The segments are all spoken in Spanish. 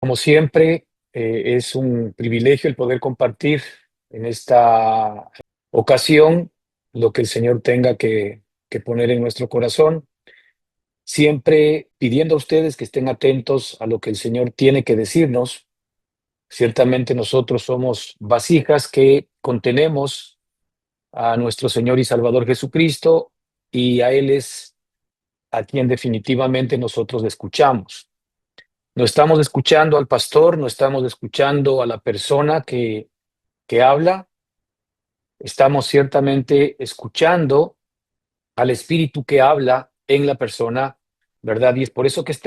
Como siempre, es un privilegio el poder compartir en esta ocasión lo que el Señor tenga que poner en nuestro corazón, siempre pidiendo a ustedes que estén atentos a lo que el Señor tiene que decirnos. Ciertamente nosotros somos vasijas que contenemos a nuestro Señor y Salvador Jesucristo, y a Él es a quien definitivamente nosotros le escuchamos. No estamos escuchando al pastor, no estamos escuchando a la persona que habla, estamos ciertamente escuchando al Espíritu que habla en la persona, ¿verdad? Y es por eso que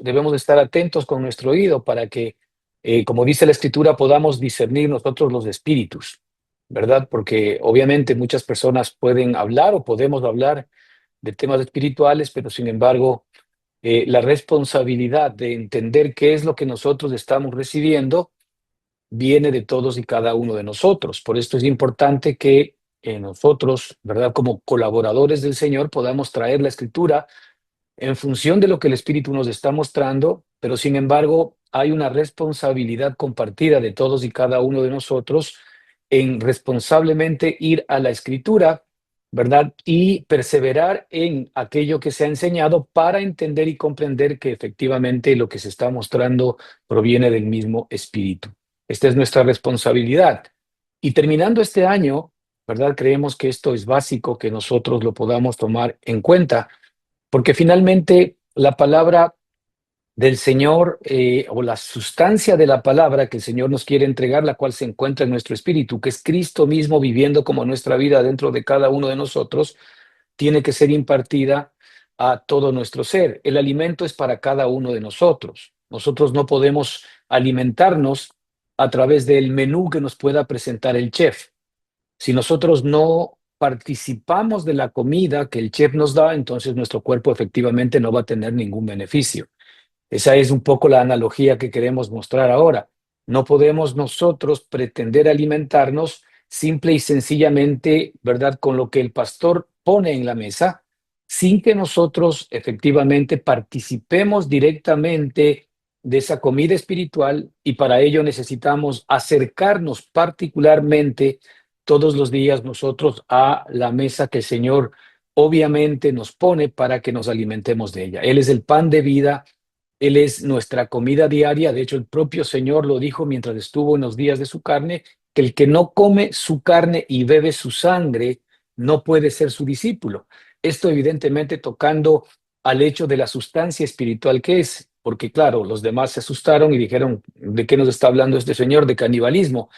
debemos de estar atentos con nuestro oído para que, como dice la Escritura, podamos discernir nosotros los espíritus, ¿verdad? Porque obviamente muchas personas pueden hablar o podemos hablar de temas espirituales, pero sin embargo, la responsabilidad de entender qué es lo que nosotros estamos recibiendo viene de todos y cada uno de nosotros. Por esto es importante que nosotros, ¿verdad? Como colaboradores del Señor, podamos traer la Escritura en función de lo que el Espíritu nos está mostrando, pero sin embargo hay una responsabilidad compartida de todos y cada uno de nosotros en responsablemente ir a la Escritura, ¿verdad? Y perseverar en aquello que se ha enseñado para entender y comprender que efectivamente lo que se está mostrando proviene del mismo Espíritu. Esta es nuestra responsabilidad. Y terminando este año, ¿verdad? Creemos que esto es básico, que nosotros lo podamos tomar en cuenta, porque finalmente la palabra del Señor, o la sustancia de la palabra que el Señor nos quiere entregar, la cual se encuentra en nuestro espíritu, que es Cristo mismo viviendo como nuestra vida dentro de cada uno de nosotros, tiene que ser impartida a todo nuestro ser. El alimento es para cada uno de nosotros. Nosotros no podemos alimentarnos a través del menú que nos pueda presentar el chef. Si nosotros no participamos de la comida que el chef nos da, entonces nuestro cuerpo efectivamente no va a tener ningún beneficio. Esa es un poco la analogía que queremos mostrar ahora. No podemos nosotros pretender alimentarnos simple y sencillamente, ¿verdad?, con lo que el pastor pone en la mesa, sin que nosotros efectivamente participemos directamente de esa comida espiritual, y para ello necesitamos acercarnos particularmente todos los días nosotros a la mesa que el Señor obviamente nos pone para que nos alimentemos de ella. Él es el pan de vida. Él es nuestra comida diaria. De hecho, el propio Señor lo dijo mientras estuvo en los días de su carne, que el que no come su carne y bebe su sangre no puede ser su discípulo. Esto evidentemente tocando al hecho de la sustancia espiritual que es, porque claro, los demás se asustaron y dijeron, ¿de qué nos está hablando este Señor? De canibalismo.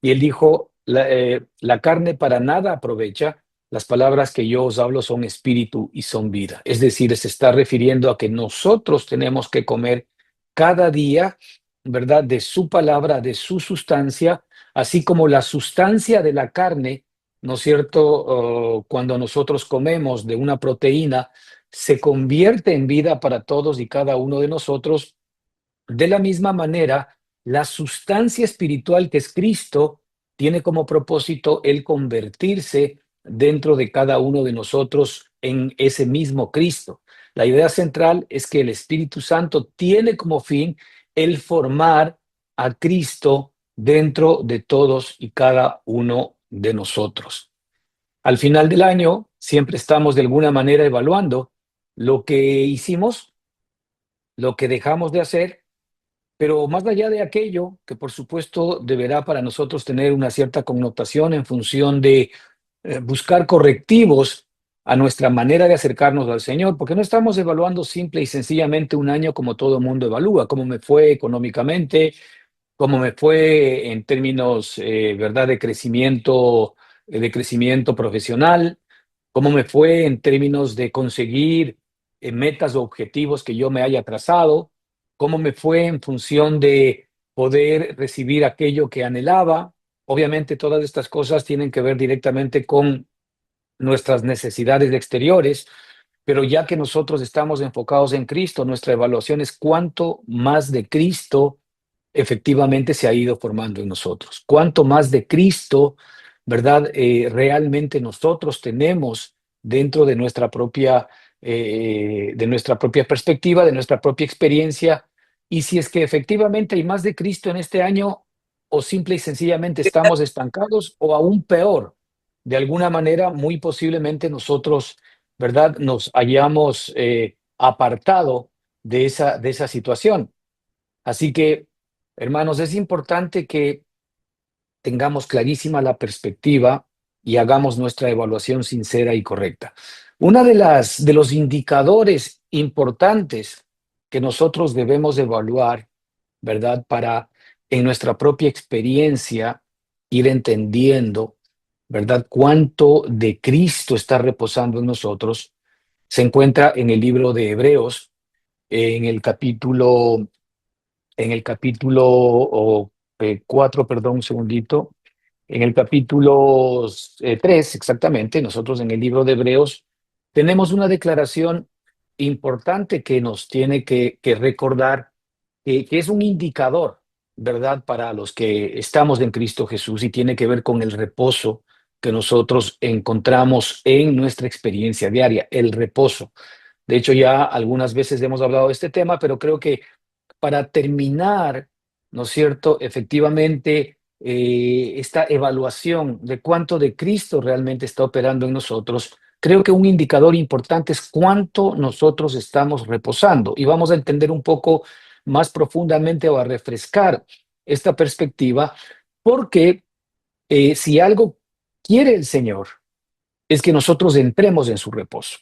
Y él dijo, la carne para nada aprovecha. Las palabras que yo os hablo son espíritu y son vida. Es decir, se está refiriendo a que nosotros tenemos que comer cada día, ¿verdad?, de su palabra, de su sustancia, así como la sustancia de la carne, ¿no es cierto? Cuando nosotros comemos de una proteína, se convierte en vida para todos y cada uno de nosotros. De la misma manera, la sustancia espiritual que es Cristo tiene como propósito el convertirse dentro de cada uno de nosotros en ese mismo Cristo. La idea central es que el Espíritu Santo tiene como fin el formar a Cristo dentro de todos y cada uno de nosotros. Al final del año, siempre estamos de alguna manera evaluando lo que hicimos, lo que dejamos de hacer, pero más allá de aquello, que por supuesto deberá para nosotros tener una cierta connotación en función de buscar correctivos a nuestra manera de acercarnos al Señor, porque no estamos evaluando simple y sencillamente un año como todo mundo evalúa, cómo me fue económicamente, cómo me fue en términos, ¿verdad?, de crecimiento profesional, cómo me fue en términos de conseguir metas o objetivos que yo me haya trazado, cómo me fue en función de poder recibir aquello que anhelaba. Obviamente todas estas cosas tienen que ver directamente con nuestras necesidades exteriores, pero ya que nosotros estamos enfocados en Cristo, nuestra evaluación es cuánto más de Cristo efectivamente se ha ido formando en nosotros, cuánto más de Cristo, ¿verdad? Realmente nosotros tenemos dentro de nuestra propia perspectiva, de nuestra propia experiencia, y si es que efectivamente hay más de Cristo en este año, o simple y sencillamente estamos estancados, o aún peor, de alguna manera, muy posiblemente nosotros, ¿verdad?, nos hayamos apartado de esa situación. Así que, hermanos, es importante que tengamos clarísima la perspectiva y hagamos nuestra evaluación sincera y correcta. Una de los indicadores importantes que nosotros debemos evaluar, ¿verdad? Para en nuestra propia experiencia ir entendiendo, ¿verdad? Cuánto de Cristo está reposando en nosotros, se encuentra en el libro de Hebreos, en el capítulo, en el capítulo 4, perdón, un segundito, en el capítulo 3, exactamente, nosotros en el libro de Hebreos tenemos una declaración importante que nos tiene que recordar que es un indicador, ¿verdad?, para los que estamos en Cristo Jesús, y tiene que ver con el reposo que nosotros encontramos en nuestra experiencia diaria, el reposo. De hecho, ya algunas veces hemos hablado de este tema, pero creo que para terminar, ¿no es cierto?, efectivamente, esta evaluación de cuánto de Cristo realmente está operando en nosotros, creo que un indicador importante es cuánto nosotros estamos reposando. Y vamos a entender un poco más profundamente o a refrescar esta perspectiva, porque si algo quiere el Señor, es que nosotros entremos en su reposo.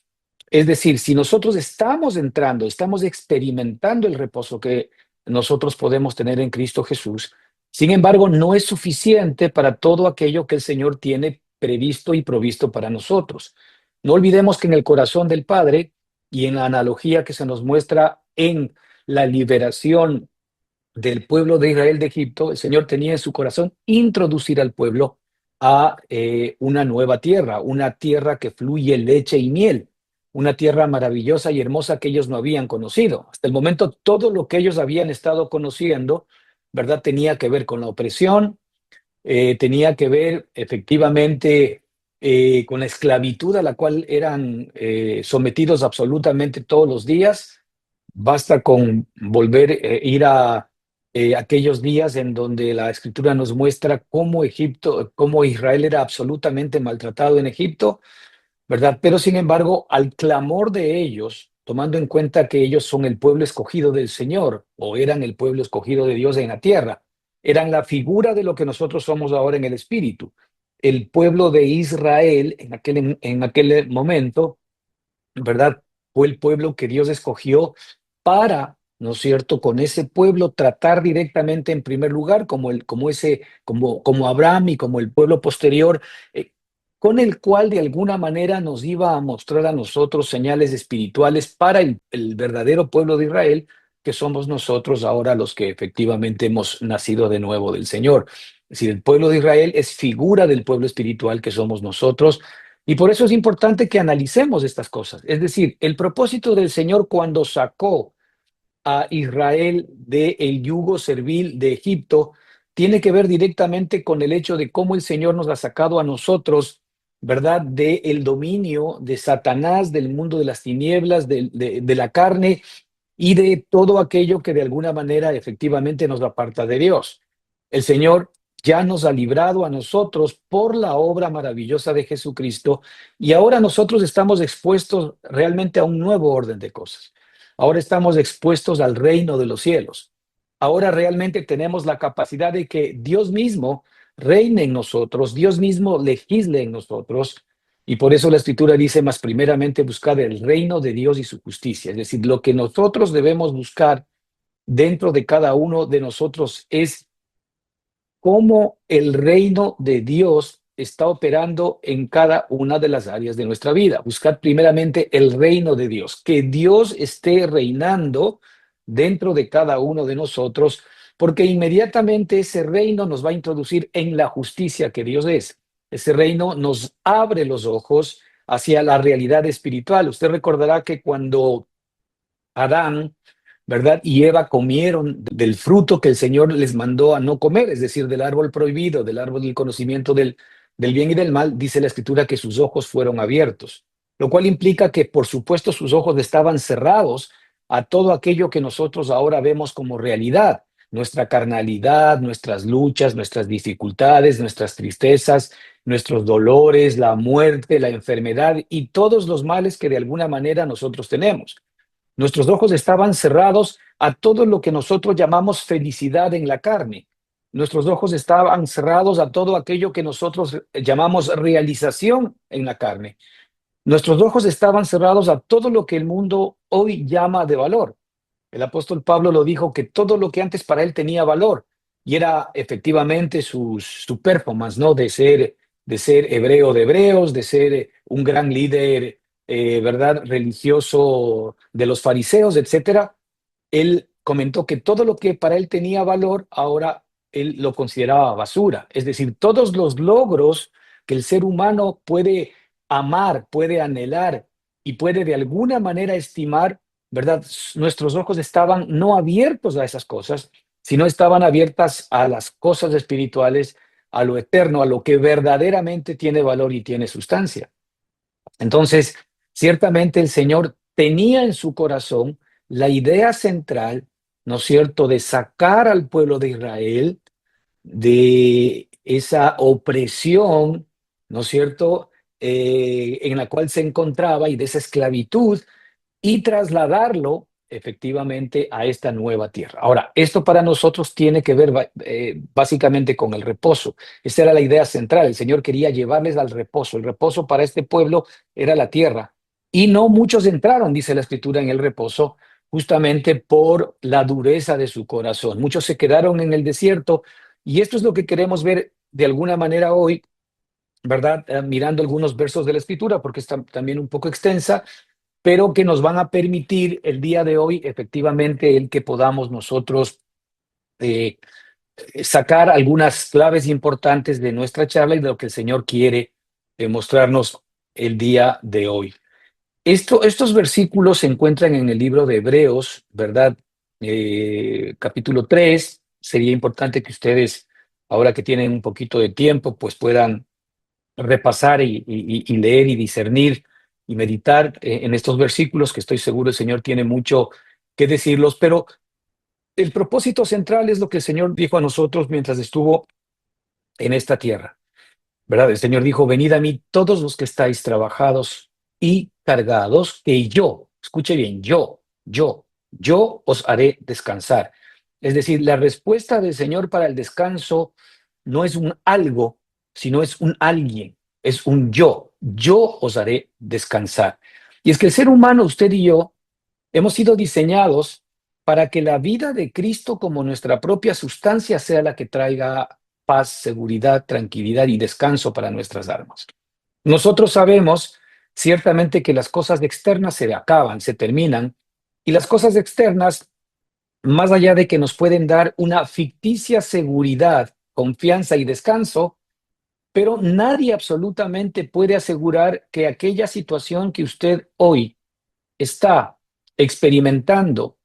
Es decir, si nosotros estamos entrando, estamos experimentando el reposo que nosotros podemos tener en Cristo Jesús, sin embargo, no es suficiente para todo aquello que el Señor tiene previsto y provisto para nosotros. No olvidemos que en el corazón del Padre, y en la analogía que se nos muestra en la liberación del pueblo de Israel de Egipto, el Señor tenía en su corazón introducir al pueblo a una nueva tierra, una tierra que fluye leche y miel, una tierra maravillosa y hermosa que ellos no habían conocido. Hasta el momento, todo lo que ellos habían estado conociendo, ¿verdad?, tenía que ver con la opresión, tenía que ver efectivamente con la esclavitud a la cual eran sometidos absolutamente todos los días. Basta con volver, ir a aquellos días en donde la Escritura nos muestra cómo Egipto, cómo Israel era absolutamente maltratado en Egipto, ¿verdad? Pero sin embargo, al clamor de ellos, tomando en cuenta que ellos son el pueblo escogido del Señor, o eran el pueblo escogido de Dios en la tierra, eran la figura de lo que nosotros somos ahora en el Espíritu. El pueblo de Israel en aquel momento, ¿verdad?, fue el pueblo que Dios escogió para, ¿no es cierto?, con ese pueblo tratar directamente en primer lugar, como Abraham y como el pueblo posterior, con el cual de alguna manera nos iba a mostrar a nosotros señales espirituales para el verdadero pueblo de Israel, que somos nosotros ahora los que efectivamente hemos nacido de nuevo del Señor. Es decir, el pueblo de Israel es figura del pueblo espiritual que somos nosotros, y por eso es importante que analicemos estas cosas. Es decir, el propósito del Señor cuando sacó a Israel del yugo servil de Egipto tiene que ver directamente con el hecho de cómo el Señor nos ha sacado a nosotros, ¿verdad?, del dominio de Satanás, del mundo de las tinieblas, de la carne y de todo aquello que de alguna manera efectivamente nos aparta de Dios. El Señor ya nos ha librado a nosotros por la obra maravillosa de Jesucristo, y ahora nosotros estamos expuestos realmente a un nuevo orden de cosas. Ahora estamos expuestos al reino de los cielos. Ahora realmente tenemos la capacidad de que Dios mismo reine en nosotros, Dios mismo legisle en nosotros, y por eso la Escritura dice: más primeramente buscar el reino de Dios y su justicia. Es decir, lo que nosotros debemos buscar dentro de cada uno de nosotros es cómo el reino de Dios está operando en cada una de las áreas de nuestra vida. Buscar primeramente el reino de Dios, que Dios esté reinando dentro de cada uno de nosotros, porque inmediatamente ese reino nos va a introducir en la justicia que Dios es. Ese reino nos abre los ojos hacia la realidad espiritual. Usted recordará que cuando Adán, ¿verdad?, y Eva comieron del fruto que el Señor les mandó a no comer, es decir, del árbol prohibido, del árbol del conocimiento del bien y del mal, dice la Escritura que sus ojos fueron abiertos, lo cual implica que, por supuesto, sus ojos estaban cerrados a todo aquello que nosotros ahora vemos como realidad, nuestra carnalidad, nuestras luchas, nuestras dificultades, nuestras tristezas, nuestros dolores, la muerte, la enfermedad y todos los males que de alguna manera nosotros tenemos. Nuestros ojos estaban cerrados a todo lo que nosotros llamamos felicidad en la carne. Nuestros ojos estaban cerrados a todo aquello que nosotros llamamos realización en la carne. Nuestros ojos estaban cerrados a todo lo que el mundo hoy llama de valor. El apóstol Pablo lo dijo, que todo lo que antes para él tenía valor y era efectivamente su performance, ¿no? De ser hebreo de hebreos, de ser un gran líder, ¿verdad? Religioso de los fariseos, etcétera. Él comentó que todo lo que para él tenía valor, ahora él lo consideraba basura. Es decir, todos los logros que el ser humano puede amar, puede anhelar y puede de alguna manera estimar, ¿verdad? Nuestros ojos estaban no abiertos a esas cosas, sino estaban abiertas a las cosas espirituales, a lo eterno, a lo que verdaderamente tiene valor y tiene sustancia. Entonces, ciertamente el Señor tenía en su corazón la idea central, ¿no es cierto?, de sacar al pueblo de Israel de esa opresión, ¿no es cierto?, en la cual se encontraba y de esa esclavitud y trasladarlo efectivamente a esta nueva tierra. Ahora, esto para nosotros tiene que ver básicamente con el reposo. Esa era la idea central. El Señor quería llevarles al reposo. El reposo para este pueblo era la tierra. Y no muchos entraron, dice la Escritura, en el reposo, justamente por la dureza de su corazón. Muchos se quedaron en el desierto. Y esto es lo que queremos ver de alguna manera hoy, ¿verdad? Mirando algunos versos de la Escritura, porque está también un poco extensa, pero que nos van a permitir el día de hoy, efectivamente, el que podamos nosotros eh, sacar algunas claves importantes de nuestra charla y de lo que el Señor quiere mostrarnos el día de hoy. Estos versículos se encuentran en el libro de Hebreos, ¿verdad? Capítulo 3. Sería importante que ustedes, ahora que tienen un poquito de tiempo, pues puedan repasar y leer y discernir y meditar en estos versículos, que estoy seguro el Señor tiene mucho que decirlos, pero el propósito central es lo que el Señor dijo a nosotros mientras estuvo en esta tierra, ¿verdad? El Señor dijo: venid a mí todos los que estáis trabajados y cargados, que yo, escuche bien, yo os haré descansar. Es decir, la respuesta del Señor para el descanso no es un algo, sino es un alguien, es un yo os haré descansar. Y es que el ser humano, usted y yo, hemos sido diseñados para que la vida de Cristo como nuestra propia sustancia sea la que traiga paz, seguridad, tranquilidad y descanso para nuestras almas. Nosotros sabemos ciertamente que las cosas externas se acaban, se terminan, y las cosas externas, más allá de que nos pueden dar una ficticia seguridad, confianza y descanso, pero nadie absolutamente puede asegurar que aquella situación que usted hoy está experimentando,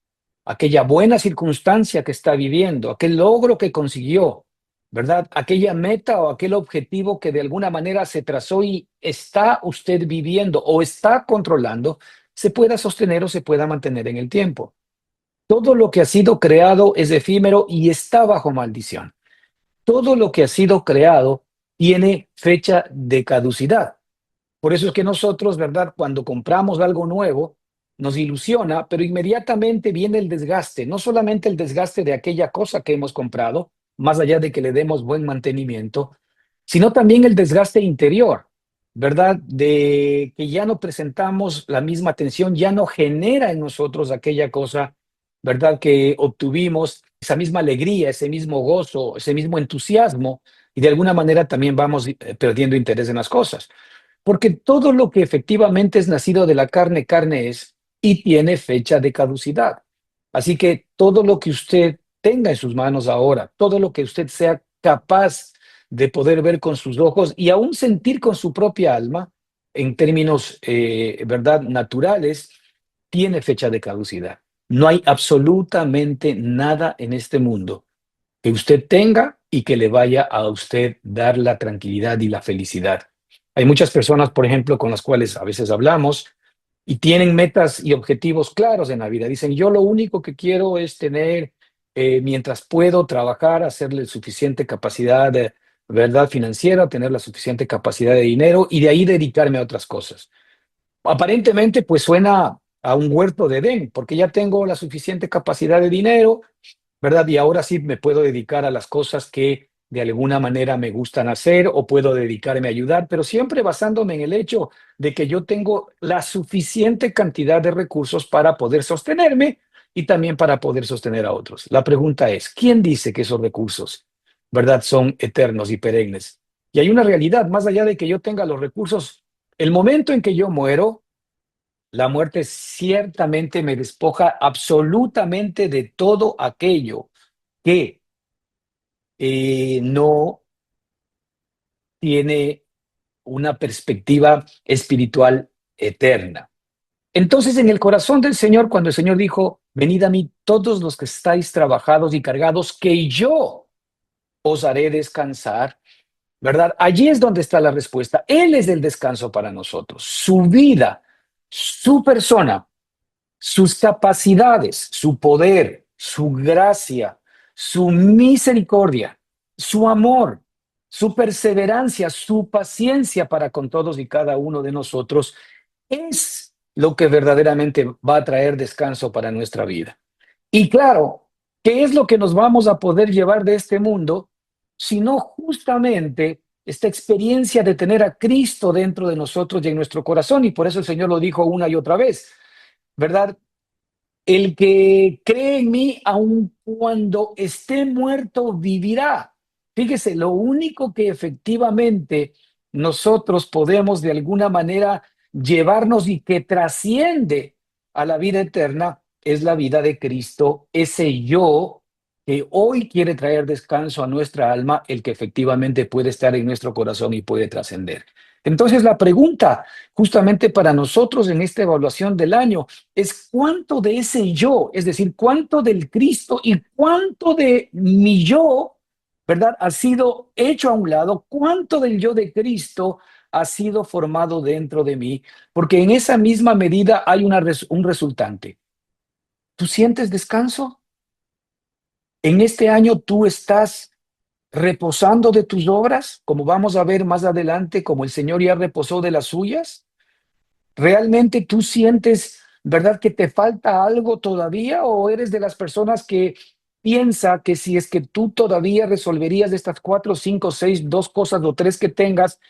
aquella buena circunstancia que está viviendo, aquel logro que consiguió, ¿verdad? Aquella meta o aquel objetivo que de alguna manera se trazó y está usted viviendo o está controlando, se pueda sostener o se pueda mantener en el tiempo. Todo lo que ha sido creado es efímero y está bajo maldición. Todo lo que ha sido creado tiene fecha de caducidad. Por eso es que nosotros, ¿verdad? Cuando compramos algo nuevo, nos ilusiona, pero inmediatamente viene el desgaste, no solamente el desgaste de aquella cosa que hemos comprado, más allá de que le demos buen mantenimiento, sino también el desgaste interior, ¿verdad? De que ya no presentamos la misma atención, ya no genera en nosotros aquella cosa, ¿verdad? Que obtuvimos, esa misma alegría, ese mismo gozo, ese mismo entusiasmo, y de alguna manera también vamos perdiendo interés en las cosas. Porque todo lo que efectivamente es nacido de la carne, carne es y tiene fecha de caducidad. Así que todo lo que usted tenga en sus manos ahora, todo lo que usted sea capaz de poder ver con sus ojos y aún sentir con su propia alma, en términos, ¿verdad?, naturales, tiene fecha de caducidad. No hay absolutamente nada en este mundo que usted tenga y que le vaya a usted dar la tranquilidad y la felicidad. Hay muchas personas, por ejemplo, con las cuales a veces hablamos, y tienen metas y objetivos claros en la vida. Dicen, yo lo único que quiero es tener, mientras puedo trabajar, hacerle suficiente capacidad de verdad financiera, tener la suficiente capacidad de dinero y de ahí dedicarme a otras cosas. Aparentemente, pues suena a un huerto de Edén, porque ya tengo la suficiente capacidad de dinero, ¿verdad? Y ahora sí me puedo dedicar a las cosas que de alguna manera me gustan hacer o puedo dedicarme a ayudar, pero siempre basándome en el hecho de que yo tengo la suficiente cantidad de recursos para poder sostenerme y también para poder sostener a otros. La pregunta es, ¿quién dice que esos recursos, verdad, son eternos y perennes? Y hay una realidad, más allá de que yo tenga los recursos, el momento en que yo muero, la muerte ciertamente me despoja absolutamente de todo aquello que no tiene una perspectiva espiritual eterna. Entonces, en el corazón del Señor, cuando el Señor dijo, venid a mí todos los que estáis trabajados y cargados, que yo os haré descansar, ¿verdad? Allí es donde está la respuesta. Él es el descanso para nosotros. Su vida, su persona, sus capacidades, su poder, su gracia, su misericordia, su amor, su perseverancia, su paciencia para con todos y cada uno de nosotros es lo que verdaderamente va a traer descanso para nuestra vida. Y claro, ¿qué es lo que nos vamos a poder llevar de este mundo? Sino justamente esta experiencia de tener a Cristo dentro de nosotros y en nuestro corazón. Y por eso el Señor lo dijo una y otra vez, ¿verdad? El que cree en mí, aun cuando esté muerto, vivirá. Fíjese, lo único que efectivamente nosotros podemos de alguna manera llevarnos y que trasciende a la vida eterna es la vida de Cristo, ese yo que hoy quiere traer descanso a nuestra alma, el que efectivamente puede estar en nuestro corazón y puede trascender. Entonces la pregunta justamente para nosotros en esta evaluación del año es cuánto de ese yo, es decir, cuánto del Cristo y cuánto de mi yo, ¿verdad? Ha sido hecho a un lado, cuánto del yo de Cristo ha sido formado dentro de mí, porque en esa misma medida hay un resultante. ¿Tú sientes descanso? En este año tú estás reposando de tus obras, como vamos a ver más adelante, como el Señor ya reposó de las suyas. ¿Realmente tú sientes, verdad, que te falta algo todavía o eres de las personas que piensa que si es que tú todavía resolverías estas cuatro, cinco, seis, dos cosas o tres que tengas,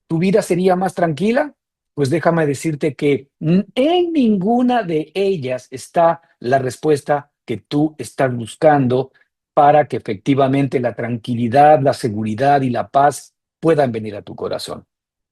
tu vida sería más tranquila? Pues déjame decirte que en ninguna de ellas está la respuesta que tú estás buscando para que efectivamente la tranquilidad, la seguridad y la paz puedan venir a tu corazón.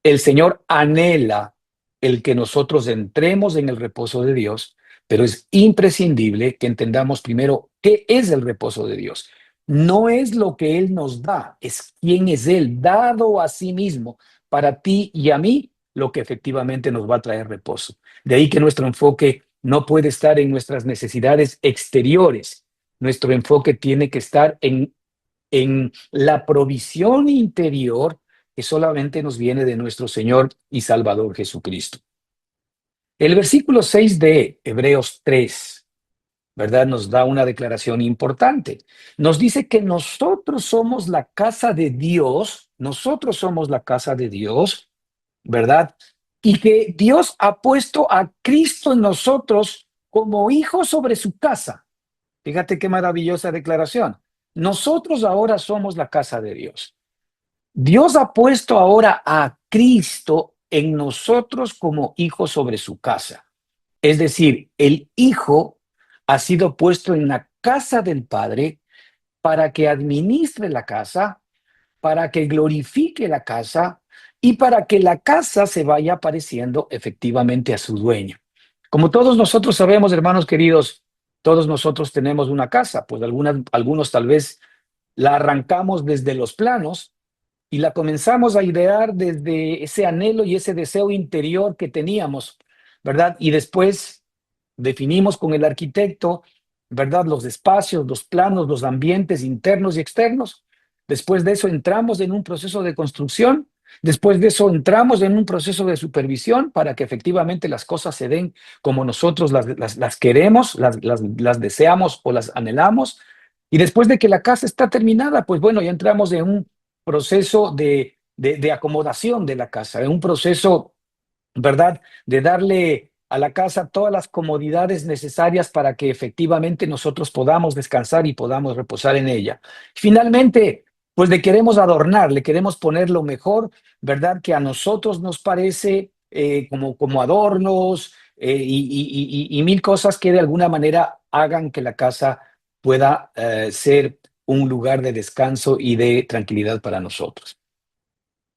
El Señor anhela el que nosotros entremos en el reposo de Dios, pero es imprescindible que entendamos primero qué es el reposo de Dios. No es lo que Él nos da, es quién es Él, dado a sí mismo para ti y a mí, lo que efectivamente nos va a traer reposo. De ahí que nuestro enfoque no puede estar en nuestras necesidades exteriores. Nuestro enfoque tiene que estar en la provisión interior que solamente nos viene de nuestro Señor y Salvador Jesucristo. El versículo 6 de Hebreos 3, ¿verdad? Nos da una declaración importante. Nos dice que nosotros somos la casa de Dios, nosotros somos la casa de Dios, ¿verdad? Y que Dios ha puesto a Cristo en nosotros como hijo sobre su casa. Fíjate qué maravillosa declaración. Nosotros ahora somos la casa de Dios. Dios ha puesto ahora a Cristo en nosotros como hijo sobre su casa. Es decir, el hijo ha sido puesto en la casa del Padre para que administre la casa, para que glorifique la casa y para que la casa se vaya pareciendo efectivamente a su dueño. Como todos nosotros sabemos, hermanos queridos, todos nosotros tenemos una casa, pues algunos tal vez la arrancamos desde los planos y la comenzamos a idear desde ese anhelo y ese deseo interior que teníamos, ¿verdad? Y después definimos con el arquitecto, ¿verdad? Los espacios, los planos, los ambientes internos y externos. Después de eso entramos en un proceso de construcción Después de eso entramos en un proceso de supervisión para que efectivamente las cosas se den como nosotros las queremos, las deseamos o las anhelamos. Y después de que la casa está terminada, pues bueno, ya entramos en un proceso de acomodación de la casa, en un proceso, ¿verdad? De darle a la casa todas las comodidades necesarias para que efectivamente nosotros podamos descansar y podamos reposar en ella. Finalmente, pues le queremos adornar, le queremos poner lo mejor, ¿verdad? Que a nosotros nos parece como adornos y mil cosas que de alguna manera hagan que la casa pueda ser un lugar de descanso y de tranquilidad para nosotros.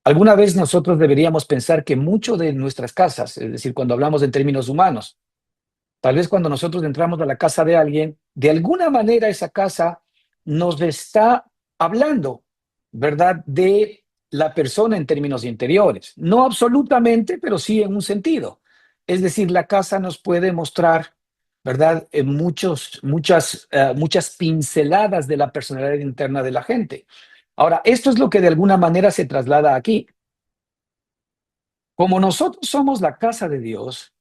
Alguna vez nosotros deberíamos pensar que mucho de nuestras casas, es decir, cuando hablamos en términos humanos, tal vez cuando nosotros entramos a la casa de alguien, de alguna manera esa casa nos está hablando, ¿verdad? De la persona en términos interiores. No absolutamente, pero sí en un sentido. Es decir, la casa nos puede mostrar, ¿verdad? Muchas pinceladas de la personalidad interna de la gente. Ahora, esto es lo que de alguna manera se traslada aquí. Como nosotros somos la casa de Dios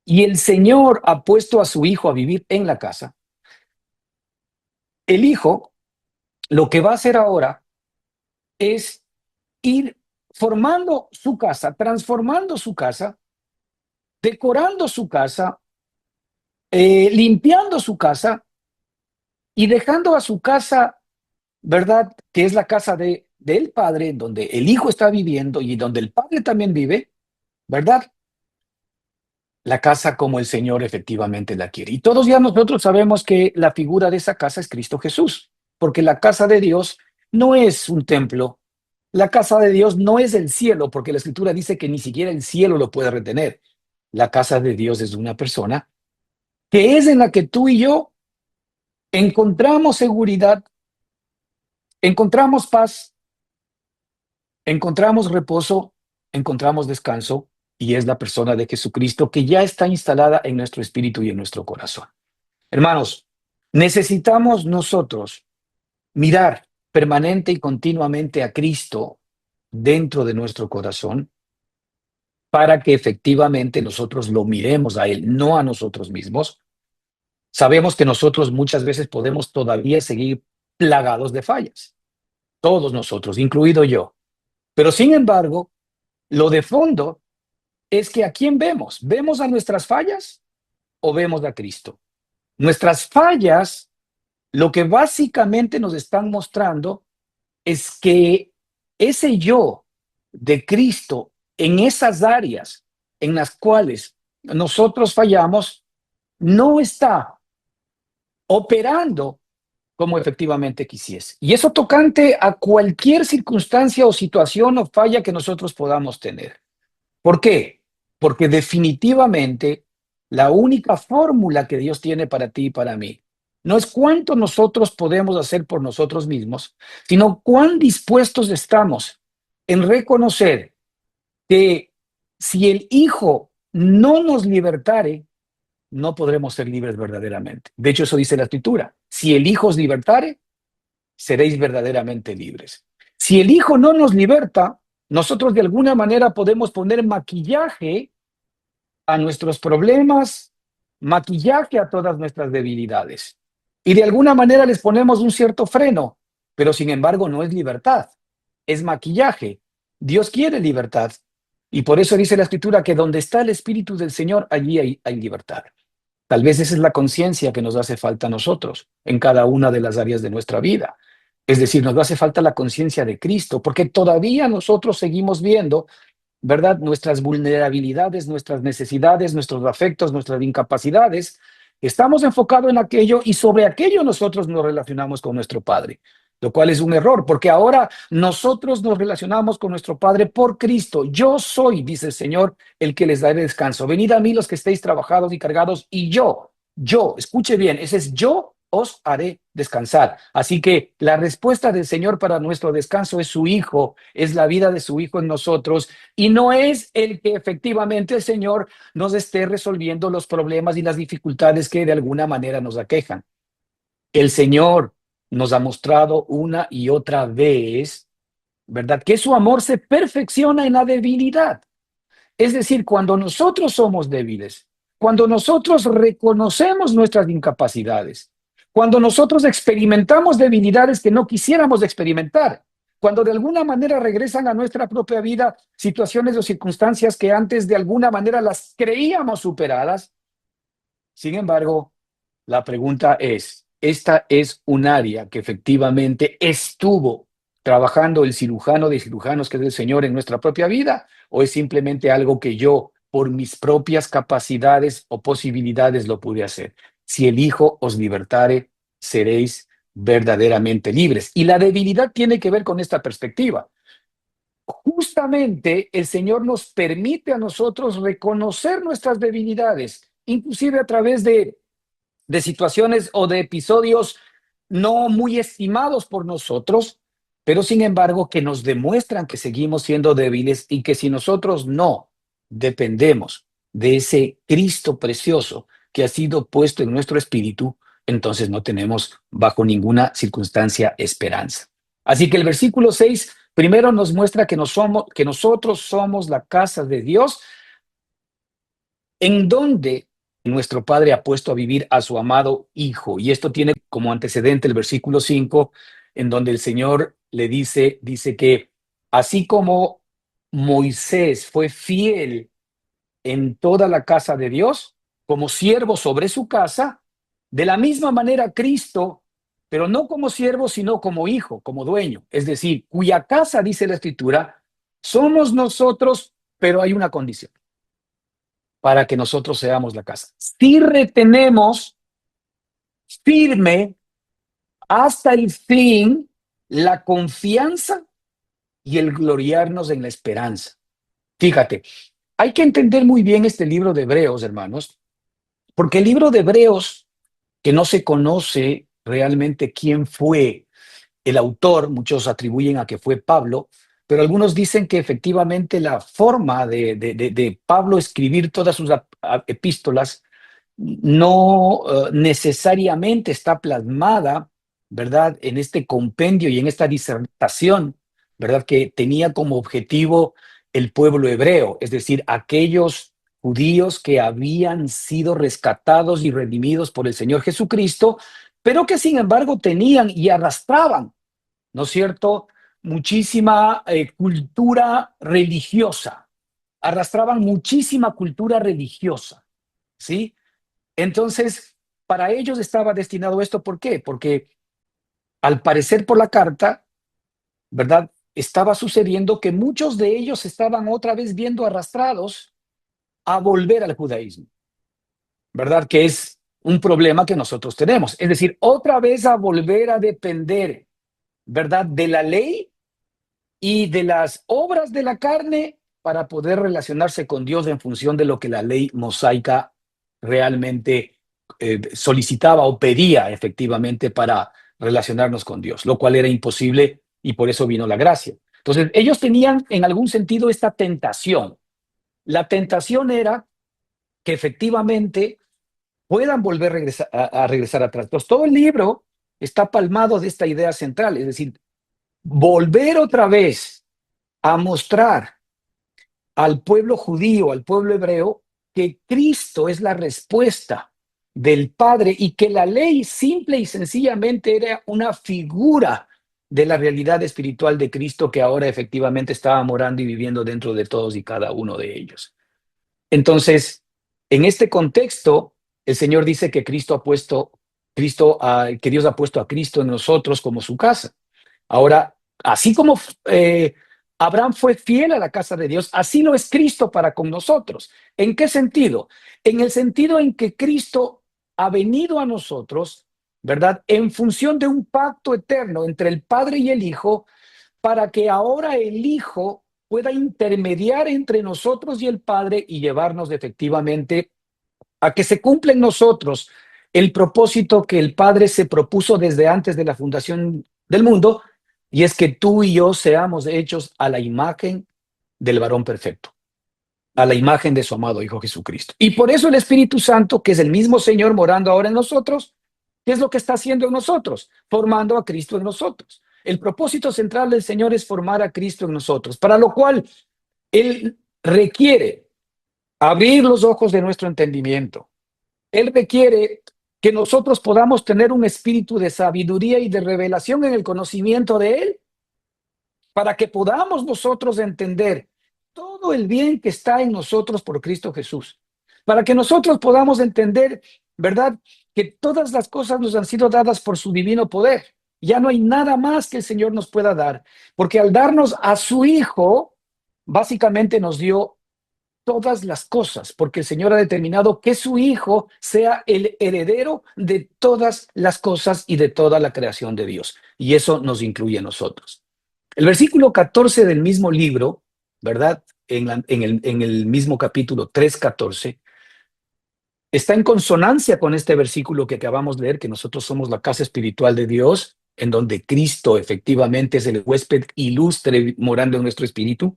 y el Señor ha puesto a su Hijo a vivir en la casa, el Hijo lo que va a hacer ahora es ir formando su casa, transformando su casa, decorando su casa, limpiando su casa y dejando a su casa, ¿verdad? Que es la casa del Padre, donde el Hijo está viviendo y donde el Padre también vive, ¿verdad? La casa como el Señor efectivamente la quiere. Y todos ya nosotros sabemos que la figura de esa casa es Cristo Jesús, porque la casa de Dios no es un templo, la casa de Dios no es el cielo, porque la Escritura dice que ni siquiera el cielo lo puede retener. La casa de Dios es una persona que es en la que tú y yo encontramos seguridad, encontramos paz, encontramos reposo, encontramos descanso, y es la persona de Jesucristo que ya está instalada en nuestro espíritu y en nuestro corazón. Hermanos, necesitamos nosotros mirar permanente y continuamente a Cristo dentro de nuestro corazón para que efectivamente nosotros lo miremos a Él, no a nosotros mismos. Sabemos que nosotros muchas veces podemos todavía seguir plagados de fallas, todos nosotros, incluido yo. Pero sin embargo, lo de fondo es que ¿a quién vemos? ¿Vemos a nuestras fallas o vemos a Cristo? Nuestras fallas lo que básicamente nos están mostrando es que ese yo de Cristo en esas áreas en las cuales nosotros fallamos no está operando como efectivamente quisiese. Y eso tocante a cualquier circunstancia o situación o falla que nosotros podamos tener. ¿Por qué? Porque definitivamente la única fórmula que Dios tiene para ti y para mí no es cuánto nosotros podemos hacer por nosotros mismos, sino cuán dispuestos estamos en reconocer que si el Hijo no nos libertare, no podremos ser libres verdaderamente. De hecho, eso dice la Escritura. Si el Hijo os libertare, seréis verdaderamente libres. Si el Hijo no nos liberta, nosotros de alguna manera podemos poner maquillaje a nuestros problemas, maquillaje a todas nuestras debilidades. Y de alguna manera les ponemos un cierto freno, pero sin embargo no es libertad, es maquillaje. Dios quiere libertad. Y por eso dice la Escritura que donde está el Espíritu del Señor, allí hay libertad. Tal vez esa es la conciencia que nos hace falta a nosotros en cada una de las áreas de nuestra vida. Es decir, nos hace falta la conciencia de Cristo, porque todavía nosotros seguimos viendo, ¿verdad? Nuestras vulnerabilidades, nuestras necesidades, nuestros afectos, nuestras incapacidades. Estamos enfocados en aquello y sobre aquello nosotros nos relacionamos con nuestro Padre, lo cual es un error, porque ahora nosotros nos relacionamos con nuestro Padre por Cristo. Yo soy, dice el Señor, el que les daré descanso. Venid a mí los que estéis trabajados y cargados, y escuche bien, ese es yo os haré descansar. Así que la respuesta del Señor para nuestro descanso es su Hijo, es la vida de su Hijo en nosotros, y no es el que efectivamente el Señor nos esté resolviendo los problemas y las dificultades que de alguna manera nos aquejan. El Señor nos ha mostrado una y otra vez ¿verdad? Que su amor se perfecciona en la debilidad. Es decir, cuando nosotros somos débiles, cuando nosotros reconocemos nuestras incapacidades, cuando nosotros experimentamos debilidades que no quisiéramos experimentar, cuando de alguna manera regresan a nuestra propia vida situaciones o circunstancias que antes de alguna manera las creíamos superadas. Sin embargo, la pregunta es, ¿esta es un área que efectivamente estuvo trabajando el cirujano de cirujanos, que es el Señor, en nuestra propia vida? ¿O es simplemente algo que yo, por mis propias capacidades o posibilidades, lo pude hacer? Si el Hijo os libertare, seréis verdaderamente libres. Y la debilidad tiene que ver con esta perspectiva. Justamente el Señor nos permite a nosotros reconocer nuestras debilidades, inclusive a través de situaciones o de episodios no muy estimados por nosotros, pero sin embargo que nos demuestran que seguimos siendo débiles y que si nosotros no dependemos de ese Cristo precioso que ha sido puesto en nuestro espíritu, entonces no tenemos bajo ninguna circunstancia esperanza. Así que el versículo 6 primero nos muestra que nosotros somos la casa de Dios, en donde nuestro Padre ha puesto a vivir a su amado Hijo. Y esto tiene como antecedente el versículo 5, en donde el Señor le dice que así como Moisés fue fiel en toda la casa de Dios, como siervo sobre su casa, de la misma manera Cristo, pero no como siervo, sino como hijo, como dueño. Es decir, cuya casa, dice la Escritura, somos nosotros, pero hay una condición para que nosotros seamos la casa. Si retenemos firme hasta el fin la confianza y el gloriarnos en la esperanza. Fíjate, hay que entender muy bien este libro de Hebreos, hermanos, porque el libro de Hebreos, que no se conoce realmente quién fue el autor, muchos atribuyen a que fue Pablo, pero algunos dicen que efectivamente la forma de Pablo escribir todas sus epístolas no necesariamente está plasmada, ¿verdad?, en este compendio y en esta disertación, ¿verdad?, que tenía como objetivo el pueblo hebreo, es decir, aquellos judíos que habían sido rescatados y redimidos por el Señor Jesucristo, pero que sin embargo tenían y arrastraban, ¿no es cierto?, muchísima cultura religiosa, arrastraban muchísima cultura religiosa, ¿sí? Entonces, para ellos estaba destinado esto. ¿Por qué? Porque al parecer por la carta, ¿verdad? Estaba sucediendo que muchos de ellos estaban otra vez viendo arrastrados a volver al judaísmo, ¿verdad? Que es un problema que nosotros tenemos. Es decir, otra vez a volver a depender, ¿verdad?, de la ley y de las obras de la carne para poder relacionarse con Dios en función de lo que la ley mosaica realmente solicitaba o pedía efectivamente para relacionarnos con Dios, lo cual era imposible y por eso vino la gracia. Entonces, ellos tenían en algún sentido esta tentación. La tentación era que efectivamente puedan volver a regresar atrás. Entonces, todo el libro está palmado de esta idea central, es decir, volver otra vez a mostrar al pueblo judío, al pueblo hebreo, que Cristo es la respuesta del Padre y que la ley simple y sencillamente era una figura de la realidad espiritual de Cristo que ahora efectivamente estaba morando y viviendo dentro de todos y cada uno de ellos. Entonces, en este contexto, el Señor dice que que Dios ha puesto a Cristo en nosotros como su casa. Ahora, así como Abraham fue fiel a la casa de Dios, así lo es Cristo para con nosotros. ¿En qué sentido? En el sentido en que Cristo ha venido a nosotros, ¿verdad?, en función de un pacto eterno entre el Padre y el Hijo, para que ahora el Hijo pueda intermediar entre nosotros y el Padre y llevarnos efectivamente a que se cumpla en nosotros el propósito que el Padre se propuso desde antes de la fundación del mundo, y es que tú y yo seamos hechos a la imagen del varón perfecto, a la imagen de su amado Hijo Jesucristo. Y por eso el Espíritu Santo, que es el mismo Señor morando ahora en nosotros, ¿qué es lo que está haciendo en nosotros? Formando a Cristo en nosotros. El propósito central del Señor es formar a Cristo en nosotros, para lo cual Él requiere abrir los ojos de nuestro entendimiento. Él requiere que nosotros podamos tener un espíritu de sabiduría y de revelación en el conocimiento de Él, para que podamos nosotros entender todo el bien que está en nosotros por Cristo Jesús. Para que nosotros podamos entender, ¿verdad?, que todas las cosas nos han sido dadas por su divino poder. Ya no hay nada más que el Señor nos pueda dar, porque al darnos a su Hijo, básicamente nos dio todas las cosas, porque el Señor ha determinado que su Hijo sea el heredero de todas las cosas y de toda la creación de Dios. Y eso nos incluye a nosotros. El versículo 14 del mismo libro, ¿verdad? En el mismo capítulo 3:14, está en consonancia con este versículo que acabamos de leer, que nosotros somos la casa espiritual de Dios, en donde Cristo efectivamente es el huésped ilustre morando en nuestro espíritu.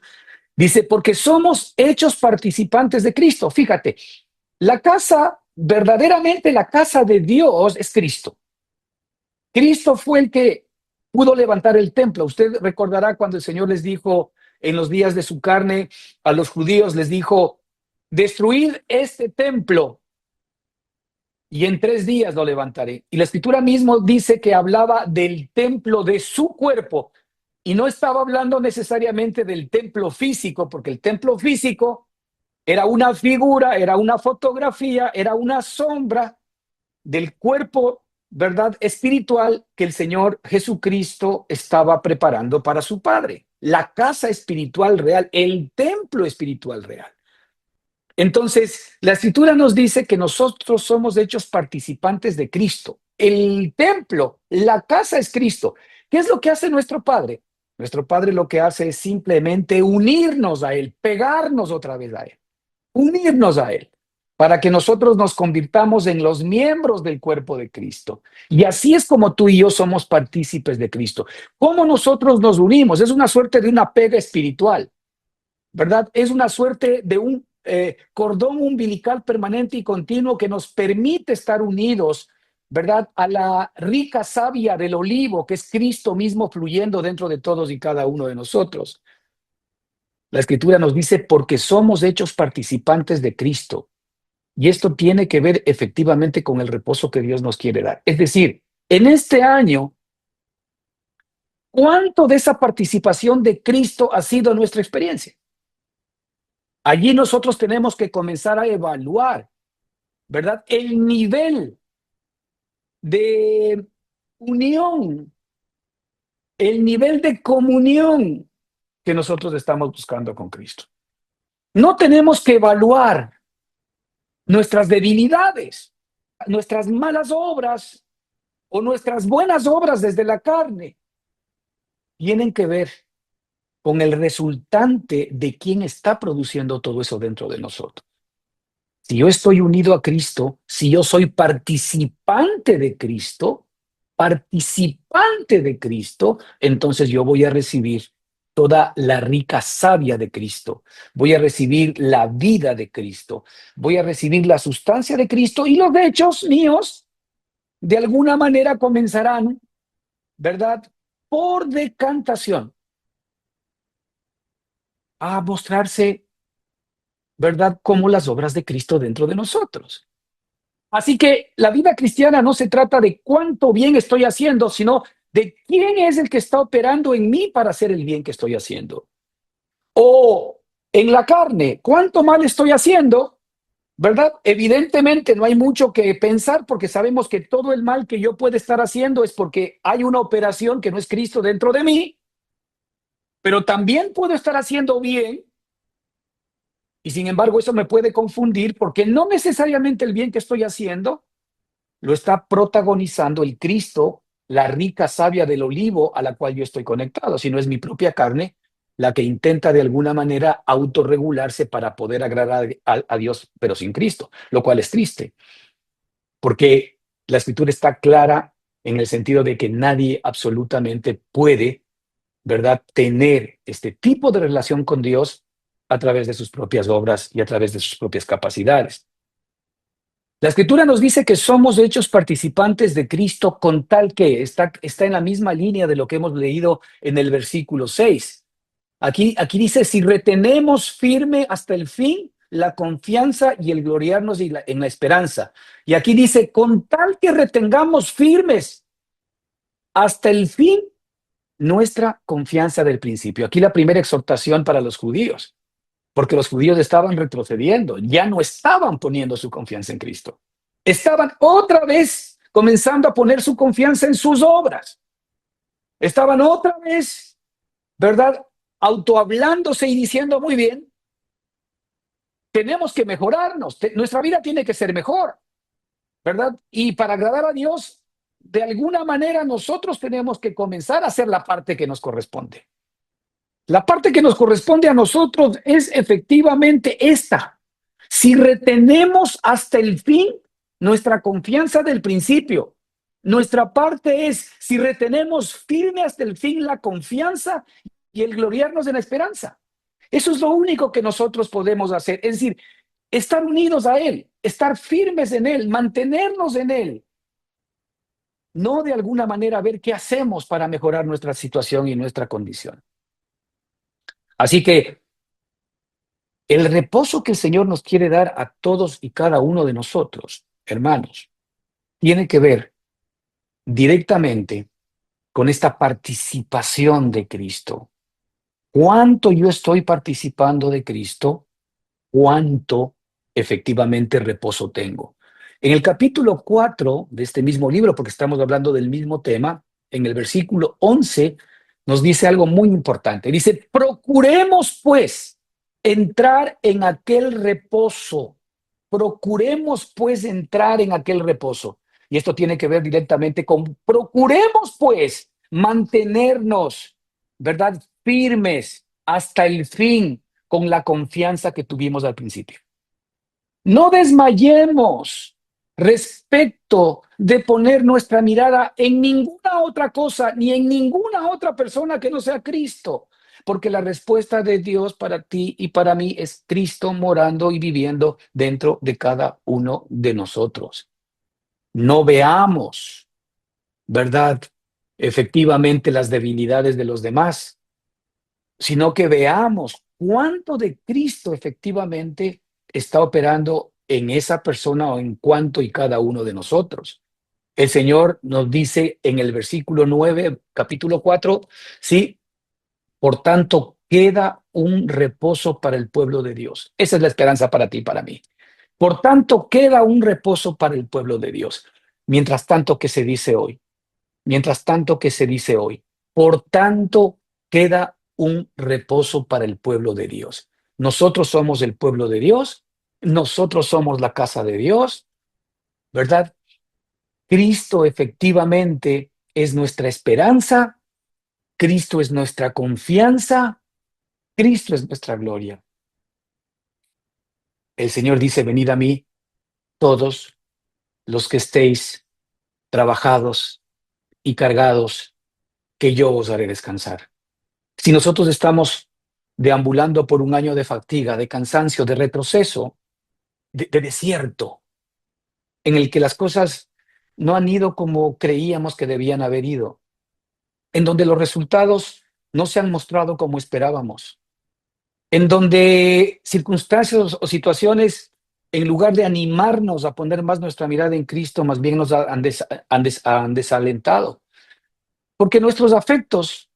Dice, porque somos hechos participantes de Cristo. Fíjate, la casa, verdaderamente la casa de Dios es Cristo. Cristo fue el que pudo levantar el templo. Usted recordará cuando el Señor les dijo en los días de su carne a los judíos, les dijo, destruid este templo y en 3 días lo levantaré. Y la escritura mismo dice que hablaba del templo de su cuerpo y no estaba hablando necesariamente del templo físico, porque el templo físico era una figura, era una fotografía, era una sombra del cuerpo, ¿verdad?, espiritual que el Señor Jesucristo estaba preparando para su Padre. La casa espiritual real, el templo espiritual real. Entonces, la escritura nos dice que nosotros somos hechos participantes de Cristo. El templo, la casa es Cristo. ¿Qué es lo que hace nuestro Padre? Nuestro Padre lo que hace es simplemente unirnos a Él, pegarnos otra vez a Él, unirnos a Él, para que nosotros nos convirtamos en los miembros del cuerpo de Cristo. Y así es como tú y yo somos partícipes de Cristo. ¿Cómo nosotros nos unimos? Es una suerte de una pega espiritual, ¿verdad? Es una suerte de un cordón umbilical permanente y continuo que nos permite estar unidos, ¿verdad?, a la rica savia del olivo, que es Cristo mismo fluyendo dentro de todos y cada uno de nosotros. La escritura nos dice, porque somos hechos participantes de Cristo. Y esto tiene que ver efectivamente con el reposo que Dios nos quiere dar. Es decir, en este año, ¿cuánto de esa participación de Cristo ha sido nuestra experiencia? Allí nosotros tenemos que comenzar a evaluar, ¿verdad?, el nivel de unión, el nivel de comunión que nosotros estamos buscando con Cristo. No tenemos que evaluar nuestras debilidades, nuestras malas obras o nuestras buenas obras desde la carne. Tienen que ver con el resultante de quién está produciendo todo eso dentro de nosotros. Si yo estoy unido a Cristo, si yo soy participante de Cristo, entonces yo voy a recibir toda la rica savia de Cristo, voy a recibir la vida de Cristo, voy a recibir la sustancia de Cristo y los hechos míos de alguna manera comenzarán, ¿verdad?, por decantación a mostrarse, ¿verdad?, como las obras de Cristo dentro de nosotros. Así que la vida cristiana no se trata de cuánto bien estoy haciendo, sino de quién es el que está operando en mí para hacer el bien que estoy haciendo. O en la carne, cuánto mal estoy haciendo, ¿verdad? Evidentemente no hay mucho que pensar porque sabemos que todo el mal que yo pueda estar haciendo es porque hay una operación que no es Cristo dentro de mí, pero también puedo estar haciendo bien y sin embargo eso me puede confundir porque no necesariamente el bien que estoy haciendo lo está protagonizando el Cristo, la rica savia del olivo a la cual yo estoy conectado, sino es mi propia carne la que intenta de alguna manera autorregularse para poder agradar a Dios, pero sin Cristo, lo cual es triste, porque la escritura está clara en el sentido de que nadie absolutamente puede, ¿verdad?, tener este tipo de relación con Dios a través de sus propias obras y a través de sus propias capacidades. La Escritura nos dice que somos hechos participantes de Cristo con tal que está en la misma línea de lo que hemos leído en el versículo 6. Aquí dice, si retenemos firme hasta el fin la confianza y el gloriarnos en la esperanza. Y aquí dice, con tal que retengamos firmes hasta el fin nuestra confianza del principio. Aquí la primera exhortación para los judíos, porque los judíos estaban retrocediendo, ya no estaban poniendo su confianza en Cristo. Estaban otra vez comenzando a poner su confianza en sus obras. Estaban otra vez, ¿verdad? Autohablándose y diciendo, muy bien, tenemos que mejorarnos, nuestra vida tiene que ser mejor, ¿verdad? Y para agradar a Dios, de alguna manera nosotros tenemos que comenzar a hacer la parte que nos corresponde. La parte que nos corresponde a nosotros es efectivamente esta. Si retenemos hasta el fin nuestra confianza del principio, nuestra parte es si retenemos firme hasta el fin la confianza y el gloriarnos en la esperanza. Eso es lo único que nosotros podemos hacer. Es decir, estar unidos a Él, estar firmes en Él, mantenernos en Él. No de alguna manera ver qué hacemos para mejorar nuestra situación y nuestra condición. Así que el reposo que el Señor nos quiere dar a todos y cada uno de nosotros, hermanos, tiene que ver directamente con esta participación de Cristo. ¿Cuánto yo estoy participando de Cristo? ¿Cuánto efectivamente reposo tengo? En el capítulo 4 de este mismo libro, porque estamos hablando del mismo tema, en el versículo 11 nos dice algo muy importante. Dice, procuremos pues entrar en aquel reposo. Procuremos pues entrar en aquel reposo. Y esto tiene que ver directamente con procuremos pues mantenernos, ¿verdad? Firmes hasta el fin con la confianza que tuvimos al principio. No desmayemos respecto de poner nuestra mirada en ninguna otra cosa ni en ninguna otra persona que no sea Cristo, porque la respuesta de Dios para ti y para mí es Cristo morando y viviendo dentro de cada uno de nosotros. No veamos, ¿verdad? Efectivamente las debilidades de los demás, sino que veamos cuánto de Cristo efectivamente está operando en esa persona o en cuanto y cada uno de nosotros. El Señor nos dice en el versículo 9, capítulo 4, sí, por tanto queda un reposo para el pueblo de Dios. Esa es la esperanza para ti y para mí. Por tanto queda un reposo para el pueblo de Dios. Mientras tanto, ¿qué se dice hoy? Mientras tanto, ¿qué se dice hoy? Por tanto, queda un reposo para el pueblo de Dios. Nosotros somos el pueblo de Dios, nosotros somos la casa de Dios, ¿verdad? Cristo efectivamente es nuestra esperanza, Cristo es nuestra confianza, Cristo es nuestra gloria. El Señor dice, venid a mí todos los que estéis trabajados y cargados, que yo os haré descansar. Si nosotros estamos deambulando por un año de fatiga, de cansancio, de retroceso, de desierto, en el que las cosas no han ido como creíamos que debían haber ido, en donde los resultados no se han mostrado como esperábamos, en donde circunstancias o situaciones, en lugar de animarnos a poner más nuestra mirada en Cristo, más bien nos han desalentado, porque nuestros afectos,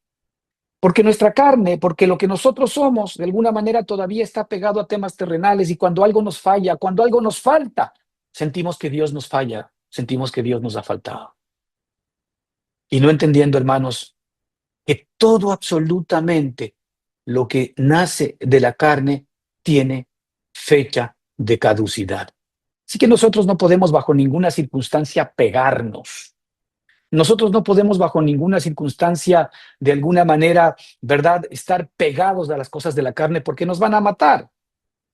porque nuestra carne, porque lo que nosotros somos, de alguna manera todavía está pegado a temas terrenales, y cuando algo nos falla, cuando algo nos falta, sentimos que Dios nos falla, sentimos que Dios nos ha faltado. Y no entendiendo, hermanos, que todo absolutamente lo que nace de la carne tiene fecha de caducidad. Así que nosotros no podemos bajo ninguna circunstancia pegarnos. Nosotros no podemos bajo ninguna circunstancia, de alguna manera, ¿verdad?, estar pegados a las cosas de la carne, porque nos van a matar.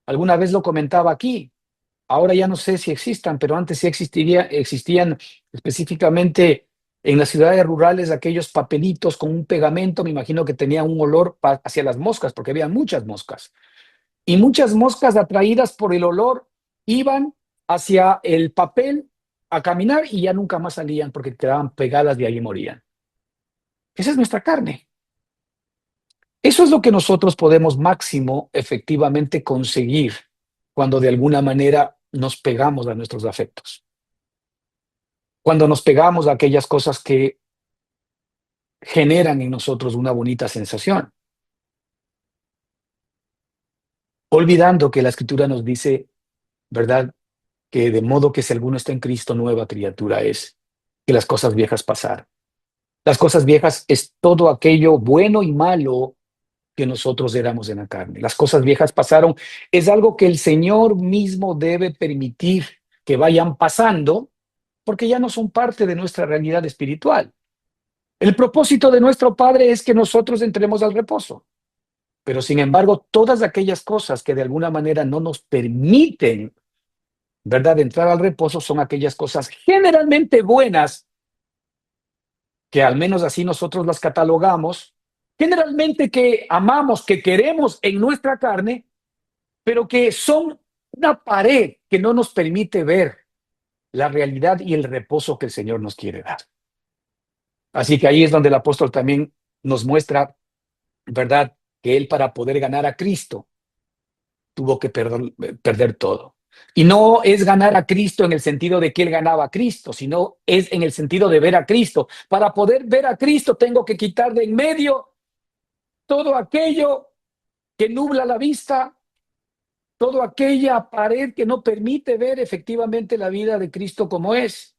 Alguna vez lo comentaba aquí. Ahora ya no sé si existan, pero antes sí existían específicamente en las ciudades rurales aquellos papelitos con un pegamento. Me imagino que tenía un olor hacia las moscas, porque había muchas moscas. Y muchas moscas, atraídas por el olor, iban hacia el papel a caminar y ya nunca más salían porque quedaban pegadas y ahí morían. Esa es nuestra carne. Eso es lo que nosotros podemos máximo efectivamente conseguir cuando de alguna manera nos pegamos a nuestros afectos. Cuando nos pegamos a aquellas cosas que generan en nosotros una bonita sensación. Olvidando que la Escritura nos dice, ¿verdad? Que de modo que si alguno está en Cristo, nueva criatura es, que las cosas viejas pasaron. Las cosas viejas es todo aquello bueno y malo que nosotros éramos en la carne. Las cosas viejas pasaron. Es algo que el Señor mismo debe permitir que vayan pasando porque ya no son parte de nuestra realidad espiritual. El propósito de nuestro Padre es que nosotros entremos al reposo. Pero sin embargo, todas aquellas cosas que de alguna manera no nos permiten, ¿verdad?, entrar al reposo son aquellas cosas generalmente buenas, que al menos así nosotros las catalogamos, generalmente que amamos, que queremos en nuestra carne, pero que son una pared que no nos permite ver la realidad y el reposo que el Señor nos quiere dar. Así que ahí es donde el apóstol también nos muestra, ¿verdad?, que él para poder ganar a Cristo tuvo que perder todo. Y no es ganar a Cristo en el sentido de que él ganaba a Cristo, sino es en el sentido de ver a Cristo. Para poder ver a Cristo tengo que quitar de en medio todo aquello que nubla la vista, toda aquella pared que no permite ver efectivamente la vida de Cristo como es.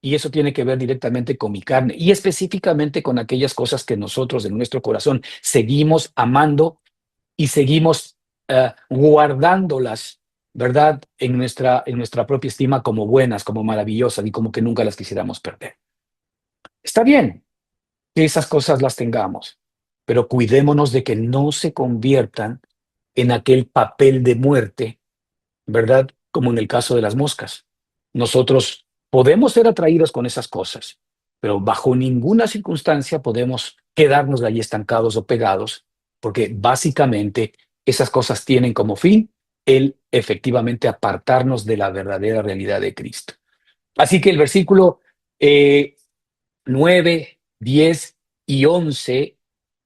Y eso tiene que ver directamente con mi carne y específicamente con aquellas cosas que nosotros en nuestro corazón seguimos amando y seguimos guardándolas, ¿verdad?, en nuestra propia estima como buenas, como maravillosas y como que nunca las quisiéramos perder. Está bien que esas cosas las tengamos, pero cuidémonos de que no se conviertan en aquel papel de muerte, ¿verdad? Como en el caso de las moscas. Nosotros podemos ser atraídos con esas cosas, pero bajo ninguna circunstancia podemos quedarnos allí estancados o pegados, porque básicamente esas cosas tienen como fin el efectivamente apartarnos de la verdadera realidad de Cristo. Así que el versículo 9, 10 y 11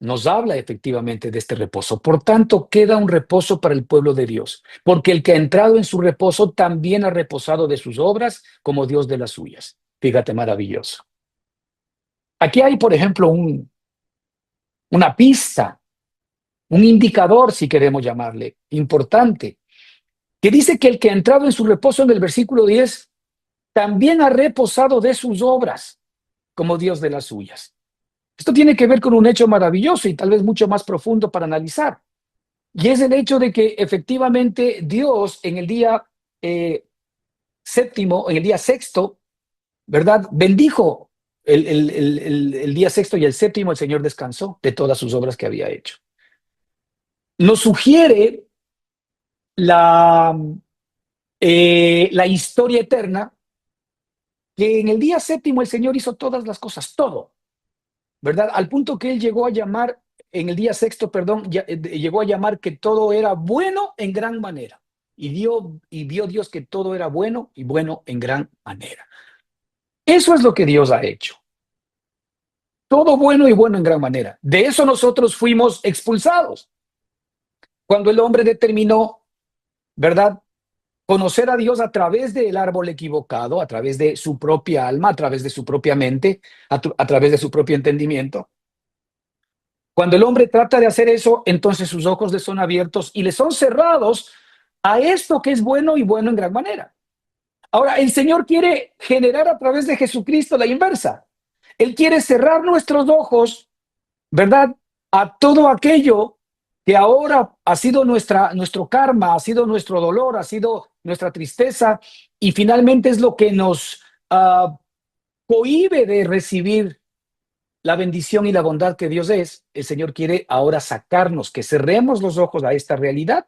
nos habla efectivamente de este reposo. Por tanto, queda un reposo para el pueblo de Dios, porque el que ha entrado en su reposo también ha reposado de sus obras como Dios de las suyas. Fíjate, maravilloso. Aquí hay, por ejemplo, una pista, un indicador, si queremos llamarle, importante, que dice que el que ha entrado en su reposo en el versículo 10 también ha reposado de sus obras como Dios de las suyas. Esto tiene que ver con un hecho maravilloso y tal vez mucho más profundo para analizar. Y es el hecho de que efectivamente Dios en el día séptimo, en el día sexto, ¿verdad?, bendijo el día sexto y el séptimo el Señor descansó de todas sus obras que había hecho. Nos sugiere la historia eterna que en el día séptimo el Señor hizo todas las cosas, todo, ¿verdad? Al punto que él llegó a llamar, en el día sexto, perdón, llegó a llamar que todo era bueno en gran manera. Y vio Dios que todo era bueno y bueno en gran manera. Eso es lo que Dios ha hecho. Todo bueno y bueno en gran manera. De eso nosotros fuimos expulsados. Cuando el hombre determinó, ¿verdad?, conocer a Dios a través del árbol equivocado, a través de su propia alma, a través de su propia mente, a través de su propio entendimiento. Cuando el hombre trata de hacer eso, entonces sus ojos le son abiertos y le son cerrados a esto que es bueno y bueno en gran manera. Ahora, el Señor quiere generar a través de Jesucristo la inversa. Él quiere cerrar nuestros ojos, ¿verdad?, a todo aquello que ahora ha sido nuestro karma, ha sido nuestro dolor, ha sido nuestra tristeza y finalmente es lo que nos cohíbe de recibir la bendición y la bondad que Dios es. El Señor quiere ahora sacarnos, que cerremos los ojos a esta realidad.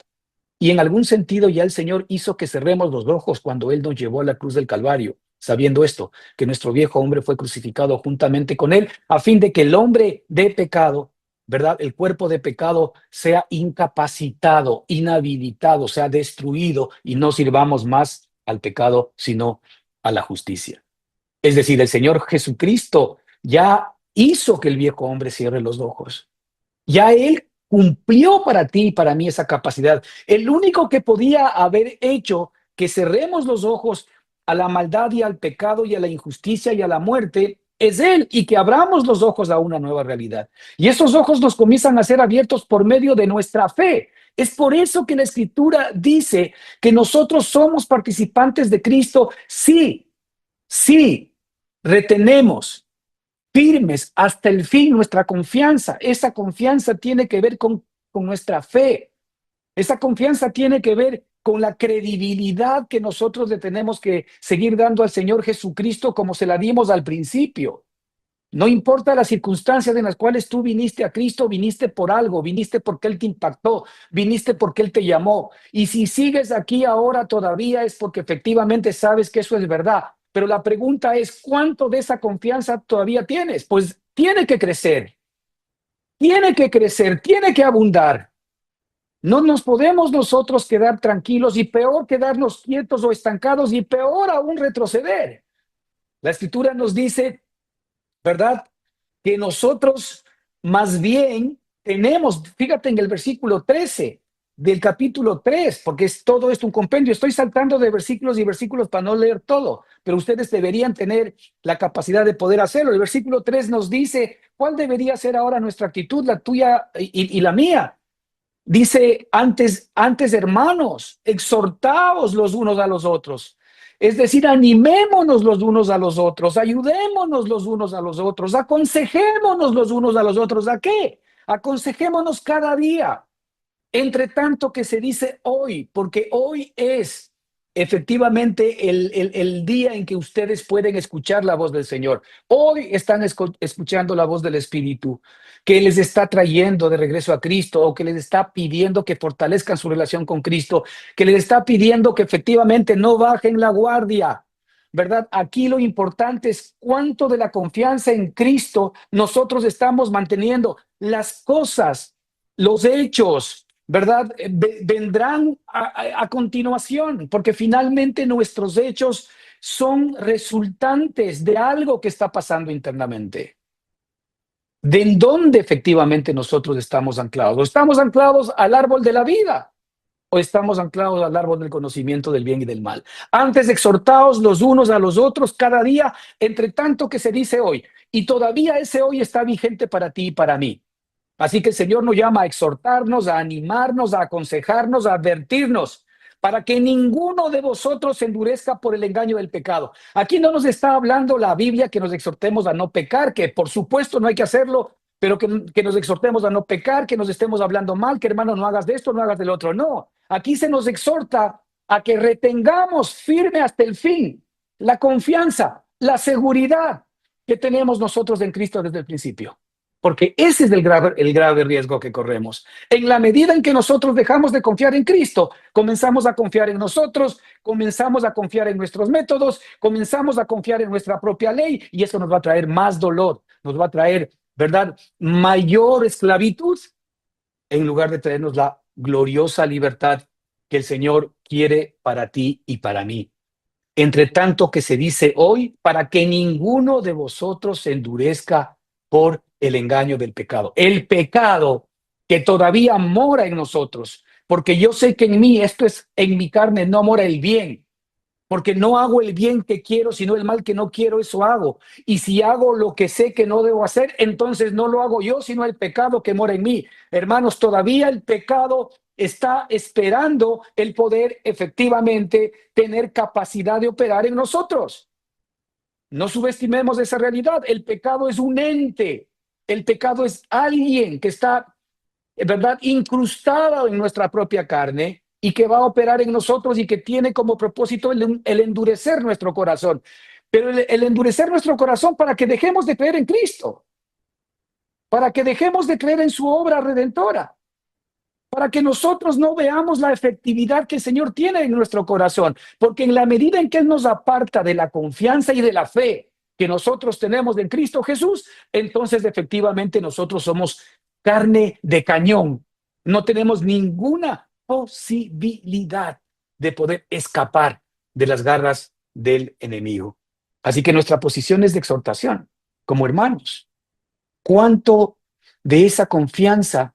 Y en algún sentido ya el Señor hizo que cerremos los ojos cuando Él nos llevó a la cruz del Calvario, sabiendo esto, que nuestro viejo hombre fue crucificado juntamente con Él, a fin de que el hombre de pecado, ¿verdad?, el cuerpo de pecado sea incapacitado, inhabilitado, sea destruido y no sirvamos más al pecado, sino a la justicia. Es decir, el Señor Jesucristo ya hizo que el viejo hombre cierre los ojos. Ya Él cumplió para ti y para mí esa capacidad. El único que podía haber hecho que cerremos los ojos a la maldad y al pecado y a la injusticia y a la muerte es Él, y que abramos los ojos a una nueva realidad. Y esos ojos nos comienzan a ser abiertos por medio de nuestra fe. Es por eso que la Escritura dice que nosotros somos participantes de Cristo. Sí, sí, retenemos firmes hasta el fin nuestra confianza. Esa confianza tiene que ver con nuestra fe. Esa confianza tiene que ver con la credibilidad que nosotros le tenemos que seguir dando al Señor Jesucristo como se la dimos al principio. No importa las circunstancias en las cuales tú viniste a Cristo, viniste por algo, viniste porque Él te impactó, viniste porque Él te llamó. Y si sigues aquí ahora todavía es porque efectivamente sabes que eso es verdad. Pero la pregunta es, ¿cuánto de esa confianza todavía tienes? Pues tiene que crecer, tiene que abundar. No nos podemos nosotros quedar tranquilos, y peor quedarnos quietos o estancados, y peor aún retroceder. La Escritura nos dice, ¿verdad?, que nosotros más bien tenemos, fíjate en el versículo 13 del capítulo 3, porque es todo esto un compendio. Estoy saltando de versículos y versículos para no leer todo, pero ustedes deberían tener la capacidad de poder hacerlo. El versículo 3 nos dice cuál debería ser ahora nuestra actitud, la tuya y la mía. Dice, antes hermanos, exhortaos los unos a los otros. Es decir, animémonos los unos a los otros, ayudémonos los unos a los otros, aconsejémonos los unos a los otros. ¿A qué? Aconsejémonos cada día. Entre tanto que se dice hoy, porque hoy es efectivamente el día en que ustedes pueden escuchar la voz del Señor. Hoy están escuchando la voz del Espíritu, que les está trayendo de regreso a Cristo, o que les está pidiendo que fortalezcan su relación con Cristo, que les está pidiendo que efectivamente no bajen la guardia, ¿verdad? Aquí lo importante es cuánto de la confianza en Cristo nosotros estamos manteniendo. Las cosas, los hechos, ¿verdad? Vendrán a continuación, porque finalmente nuestros hechos son resultantes de algo que está pasando internamente. ¿De en dónde efectivamente nosotros estamos anclados? ¿O estamos anclados al árbol de la vida? ¿O estamos anclados al árbol del conocimiento del bien y del mal? Antes exhortaos los unos a los otros cada día, entre tanto que se dice hoy. Y todavía ese hoy está vigente para ti y para mí. Así que el Señor nos llama a exhortarnos, a animarnos, a aconsejarnos, a advertirnos, para que ninguno de vosotros se endurezca por el engaño del pecado. Aquí no nos está hablando la Biblia que nos exhortemos a no pecar, que por supuesto no hay que hacerlo, pero que nos exhortemos a no pecar, que nos estemos hablando mal, que hermano no hagas de esto, no hagas del otro. No, aquí se nos exhorta a que retengamos firme hasta el fin la confianza, la seguridad que tenemos nosotros en Cristo desde el principio. Porque ese es el grave riesgo que corremos. En la medida en que nosotros dejamos de confiar en Cristo, comenzamos a confiar en nosotros, comenzamos a confiar en nuestros métodos, comenzamos a confiar en nuestra propia ley, y eso nos va a traer más dolor, nos va a traer, ¿verdad?, mayor esclavitud, en lugar de traernos la gloriosa libertad que el Señor quiere para ti y para mí. Entre tanto que se dice hoy, para que ninguno de vosotros se endurezca por el engaño del pecado. El pecado que todavía mora en nosotros, porque yo sé que en mí, esto es, en mi carne no mora el bien, porque no hago el bien que quiero, sino el mal que no quiero, eso hago. Y si hago lo que sé que no debo hacer, entonces no lo hago yo, sino el pecado que mora en mí. Hermanos, todavía el pecado está esperando el poder efectivamente tener capacidad de operar en nosotros. No subestimemos esa realidad. El pecado es un ente. El pecado es alguien que está, ¿verdad?, incrustado en nuestra propia carne, y que va a operar en nosotros, y que tiene como propósito el endurecer nuestro corazón. Pero el endurecer nuestro corazón para que dejemos de creer en Cristo, para que dejemos de creer en su obra redentora, para que nosotros no veamos la efectividad que el Señor tiene en nuestro corazón, porque en la medida en que Él nos aparta de la confianza y de la fe que nosotros tenemos en Cristo Jesús, entonces efectivamente nosotros somos carne de cañón. No tenemos ninguna posibilidad de poder escapar de las garras del enemigo. Así que nuestra posición es de exhortación, como hermanos. ¿Cuánto de esa confianza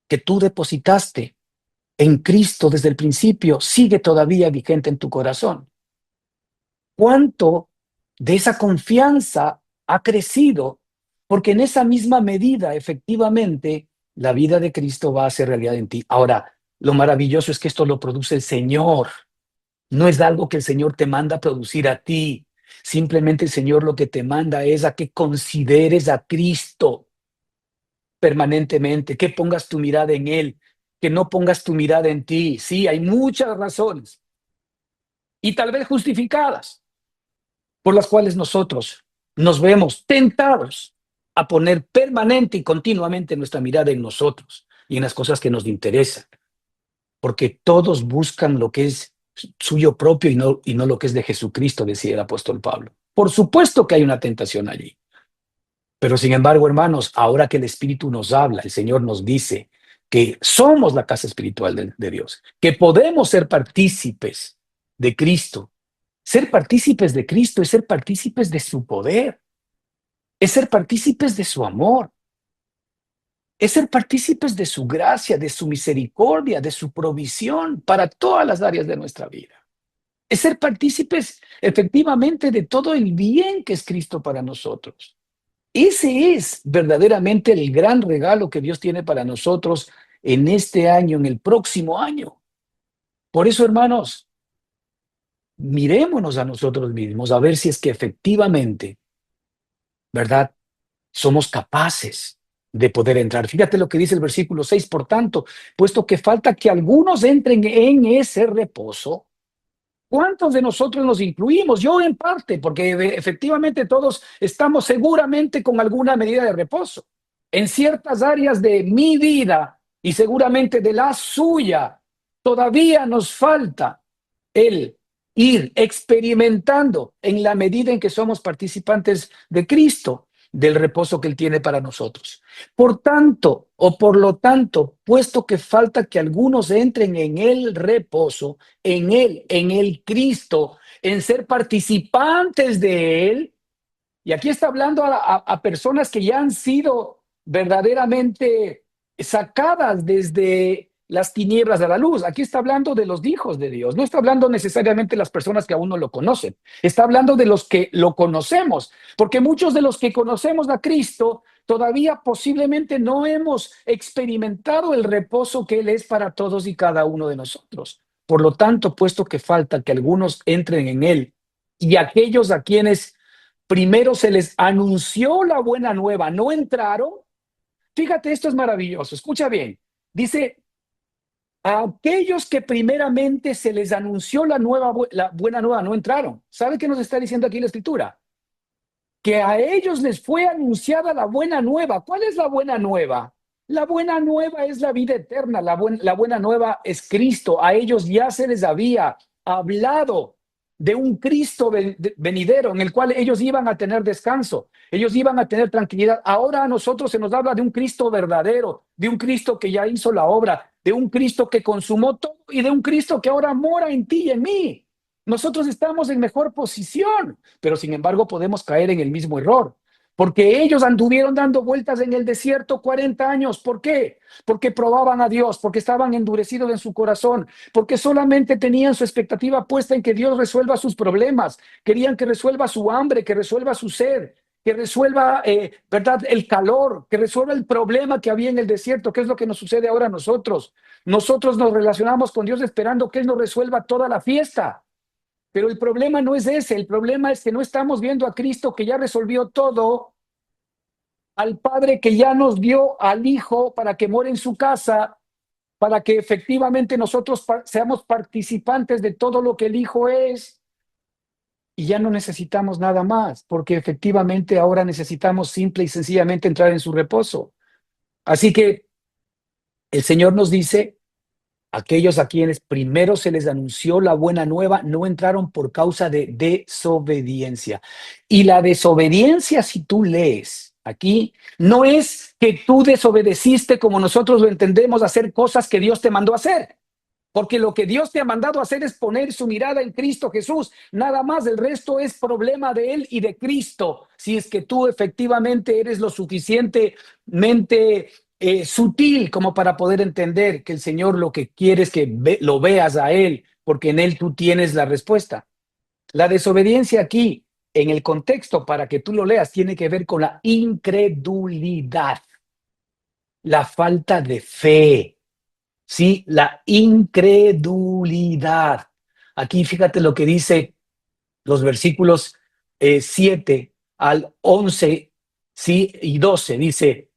que tú depositaste en Cristo desde el principio sigue todavía vigente en tu corazón? ¿Cuánto de esa confianza ha crecido? Porque en esa misma medida, efectivamente, la vida de Cristo va a ser realidad en ti. Ahora, lo maravilloso es que esto lo produce el Señor. No es algo que el Señor te manda a producir a ti. Simplemente el Señor lo que te manda es a que consideres a Cristo permanentemente, que pongas tu mirada en Él, que no pongas tu mirada en ti. Sí, hay muchas razones y tal vez justificadas por las cuales nosotros nos vemos tentados a poner permanente y continuamente nuestra mirada en nosotros y en las cosas que nos interesan, porque todos buscan lo que es suyo propio y no lo que es de Jesucristo, decía el apóstol Pablo. Por supuesto que hay una tentación allí, pero sin embargo, hermanos, ahora que el Espíritu nos habla, el Señor nos dice que somos la casa espiritual de Dios, que podemos ser partícipes de Cristo. Ser partícipes de Cristo es ser partícipes de su poder, es ser partícipes de su amor, es ser partícipes de su gracia, de su misericordia, de su provisión para todas las áreas de nuestra vida. Es ser partícipes efectivamente de todo el bien que es Cristo para nosotros. Ese es verdaderamente el gran regalo que Dios tiene para nosotros en este año, en el próximo año. Por eso, hermanos, mirémonos a nosotros mismos a ver si es que efectivamente, ¿verdad? Somos capaces de poder entrar. Fíjate lo que dice el versículo 6. Por tanto, puesto que falta que algunos entren en ese reposo, ¿cuántos de nosotros nos incluimos? Yo en parte, porque efectivamente todos estamos seguramente con alguna medida de reposo. En ciertas áreas de mi vida y seguramente de la suya, todavía nos falta el ir experimentando en la medida en que somos participantes de Cristo, del reposo que Él tiene para nosotros. Por tanto, o por lo tanto, puesto que falta que algunos entren en el reposo, en el Cristo, en ser participantes de Él, y aquí está hablando a personas que ya han sido verdaderamente sacadas desde las tinieblas a la luz. Aquí está hablando de los hijos de Dios. No está hablando necesariamente de las personas que aún no lo conocen. Está hablando de los que lo conocemos. Porque muchos de los que conocemos a Cristo todavía posiblemente no hemos experimentado el reposo que Él es para todos y cada uno de nosotros. Por lo tanto, puesto que falta que algunos entren en Él y aquellos a quienes primero se les anunció la buena nueva, no entraron. Fíjate, esto es maravilloso. Escucha bien. Dice, a aquellos que primeramente se les anunció la buena nueva, no entraron. ¿Sabe qué nos está diciendo aquí la Escritura? Que a ellos les fue anunciada la buena nueva. ¿Cuál es la buena nueva? La buena nueva es la vida eterna. La buena nueva es Cristo. A ellos ya se les había hablado de un Cristo venidero en el cual ellos iban a tener descanso, ellos iban a tener tranquilidad. Ahora a nosotros se nos habla de un Cristo verdadero, de un Cristo que ya hizo la obra, de un Cristo que consumó todo y de un Cristo que ahora mora en ti y en mí. Nosotros estamos en mejor posición, pero sin embargo podemos caer en el mismo error. Porque ellos anduvieron dando vueltas en el desierto 40 años. ¿Por qué? Porque probaban a Dios, porque estaban endurecidos en su corazón, porque solamente tenían su expectativa puesta en que Dios resuelva sus problemas. Querían que resuelva su hambre, que resuelva su sed, que resuelva, ¿verdad?, el calor, que resuelva el problema que había en el desierto. ¿Qué es lo que nos sucede ahora a nosotros? Nosotros nos relacionamos con Dios esperando que Él nos resuelva toda la fiesta. Pero el problema no es ese, el problema es que no estamos viendo a Cristo que ya resolvió todo, al Padre que ya nos dio al Hijo para que more en su casa, para que efectivamente nosotros seamos participantes de todo lo que el Hijo es, y ya no necesitamos nada más, porque efectivamente ahora necesitamos simple y sencillamente entrar en su reposo. Así que el Señor nos dice, aquellos a quienes primero se les anunció la buena nueva no entraron por causa de desobediencia. Y la desobediencia, si tú lees aquí, no es que tú desobedeciste como nosotros lo entendemos, hacer cosas que Dios te mandó a hacer. Porque lo que Dios te ha mandado a hacer es poner su mirada en Cristo Jesús. Nada más, el resto es problema de Él y de Cristo. Si es que tú efectivamente eres lo suficientemente sutil como para poder entender que el Señor lo que quiere es que lo veas a Él, porque en Él tú tienes la respuesta. La desobediencia aquí, en el contexto para que tú lo leas, tiene que ver con la incredulidad, la falta de fe. ¿Sí? La incredulidad. Aquí fíjate lo que dice los versículos 7 al 11, ¿sí? Y 12. Dice,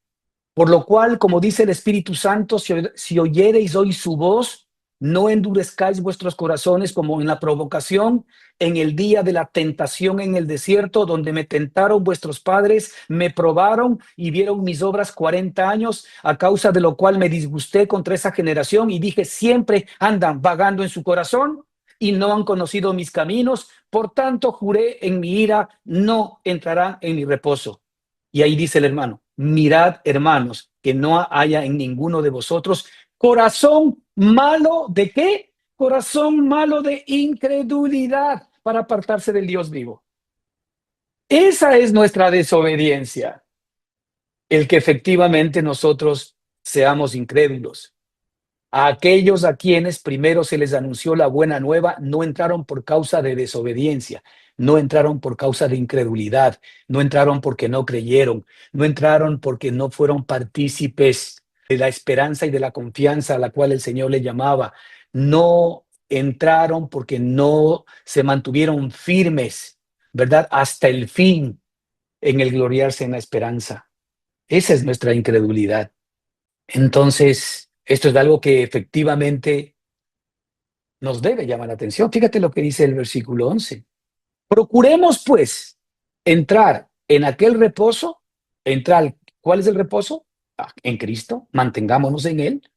por lo cual, como dice el Espíritu Santo, si oyereis hoy su voz, no endurezcáis vuestros corazones como en la provocación, en el día de la tentación en el desierto, donde me tentaron vuestros padres, me probaron y vieron mis obras 40 años, a causa de lo cual me disgusté contra esa generación y dije, siempre andan vagando en su corazón y no han conocido mis caminos. Por tanto, juré en mi ira, no entrarán en mi reposo. Y ahí dice el hermano, mirad, hermanos, que no haya en ninguno de vosotros corazón malo ¿de qué? Corazón malo de incredulidad para apartarse del Dios vivo. Esa es nuestra desobediencia, el que efectivamente nosotros seamos incrédulos. A aquellos a quienes primero se les anunció la buena nueva, no entraron por causa de desobediencia, no entraron por causa de incredulidad, no entraron porque no creyeron, no entraron porque no fueron partícipes de la esperanza y de la confianza a la cual el Señor le llamaba, no entraron porque no se mantuvieron firmes, ¿verdad? Hasta el fin en el gloriarse en la esperanza. Esa es nuestra incredulidad. Entonces, esto es algo que efectivamente nos debe llamar la atención. Fíjate lo que dice el versículo 11. Procuremos, pues, entrar en aquel reposo. Entrar, ¿cuál es el reposo? En Cristo. Mantengámonos en Él,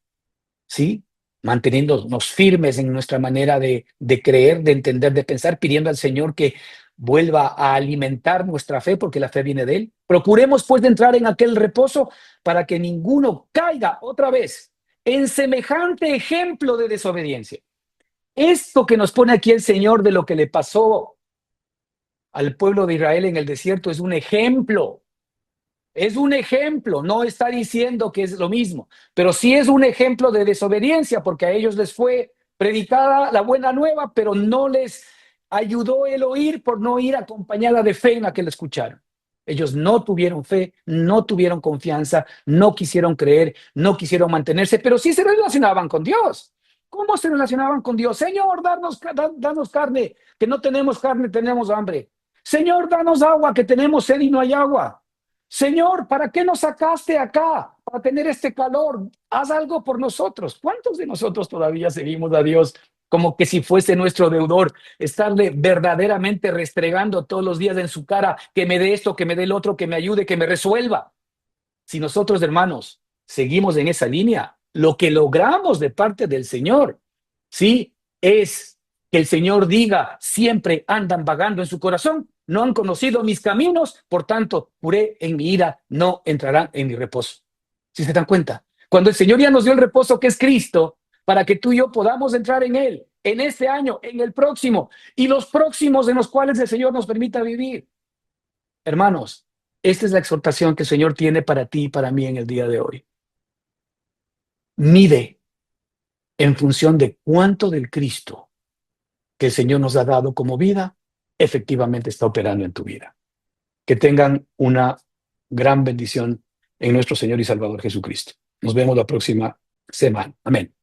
¿sí? Manteniéndonos firmes en nuestra manera de creer, de entender, de pensar, pidiendo al Señor que vuelva a alimentar nuestra fe, porque la fe viene de Él. Procuremos pues de entrar en aquel reposo para que ninguno caiga otra vez en semejante ejemplo de desobediencia. Esto que nos pone aquí el Señor de lo que le pasó al pueblo de Israel en el desierto es un ejemplo. Es un ejemplo, no está diciendo que es lo mismo, pero sí es un ejemplo de desobediencia, porque a ellos les fue predicada la buena nueva, pero no les ayudó el oír por no ir acompañada de fe en la que la escucharon. Ellos no tuvieron fe, no tuvieron confianza, no quisieron creer, no quisieron mantenerse, pero sí se relacionaban con Dios. ¿Cómo se relacionaban con Dios? Señor, danos carne, que no tenemos carne, tenemos hambre. Señor, danos agua, que tenemos sed y no hay agua. Señor, ¿para qué nos sacaste acá? Para tener este calor. Haz algo por nosotros. ¿Cuántos de nosotros todavía seguimos a Dios como que si fuese nuestro deudor? Estarle verdaderamente restregando todos los días en su cara, que me dé esto, que me dé el otro, que me ayude, que me resuelva. Si nosotros, hermanos, seguimos en esa línea, lo que logramos de parte del Señor, sí, es que el Señor diga, siempre andan vagando en su corazón, no han conocido mis caminos, por tanto, juré en mi ira, no entrarán en mi reposo. ¿Sí se dan cuenta? Cuando el Señor ya nos dio el reposo que es Cristo, para que tú y yo podamos entrar en Él, en este año, en el próximo, y los próximos en los cuales el Señor nos permita vivir. Hermanos, esta es la exhortación que el Señor tiene para ti y para mí en el día de hoy. Mide en función de cuánto del Cristo que el Señor nos ha dado como vida, efectivamente está operando en tu vida. Que tengan una gran bendición en nuestro Señor y Salvador Jesucristo. Nos vemos la próxima semana. Amén.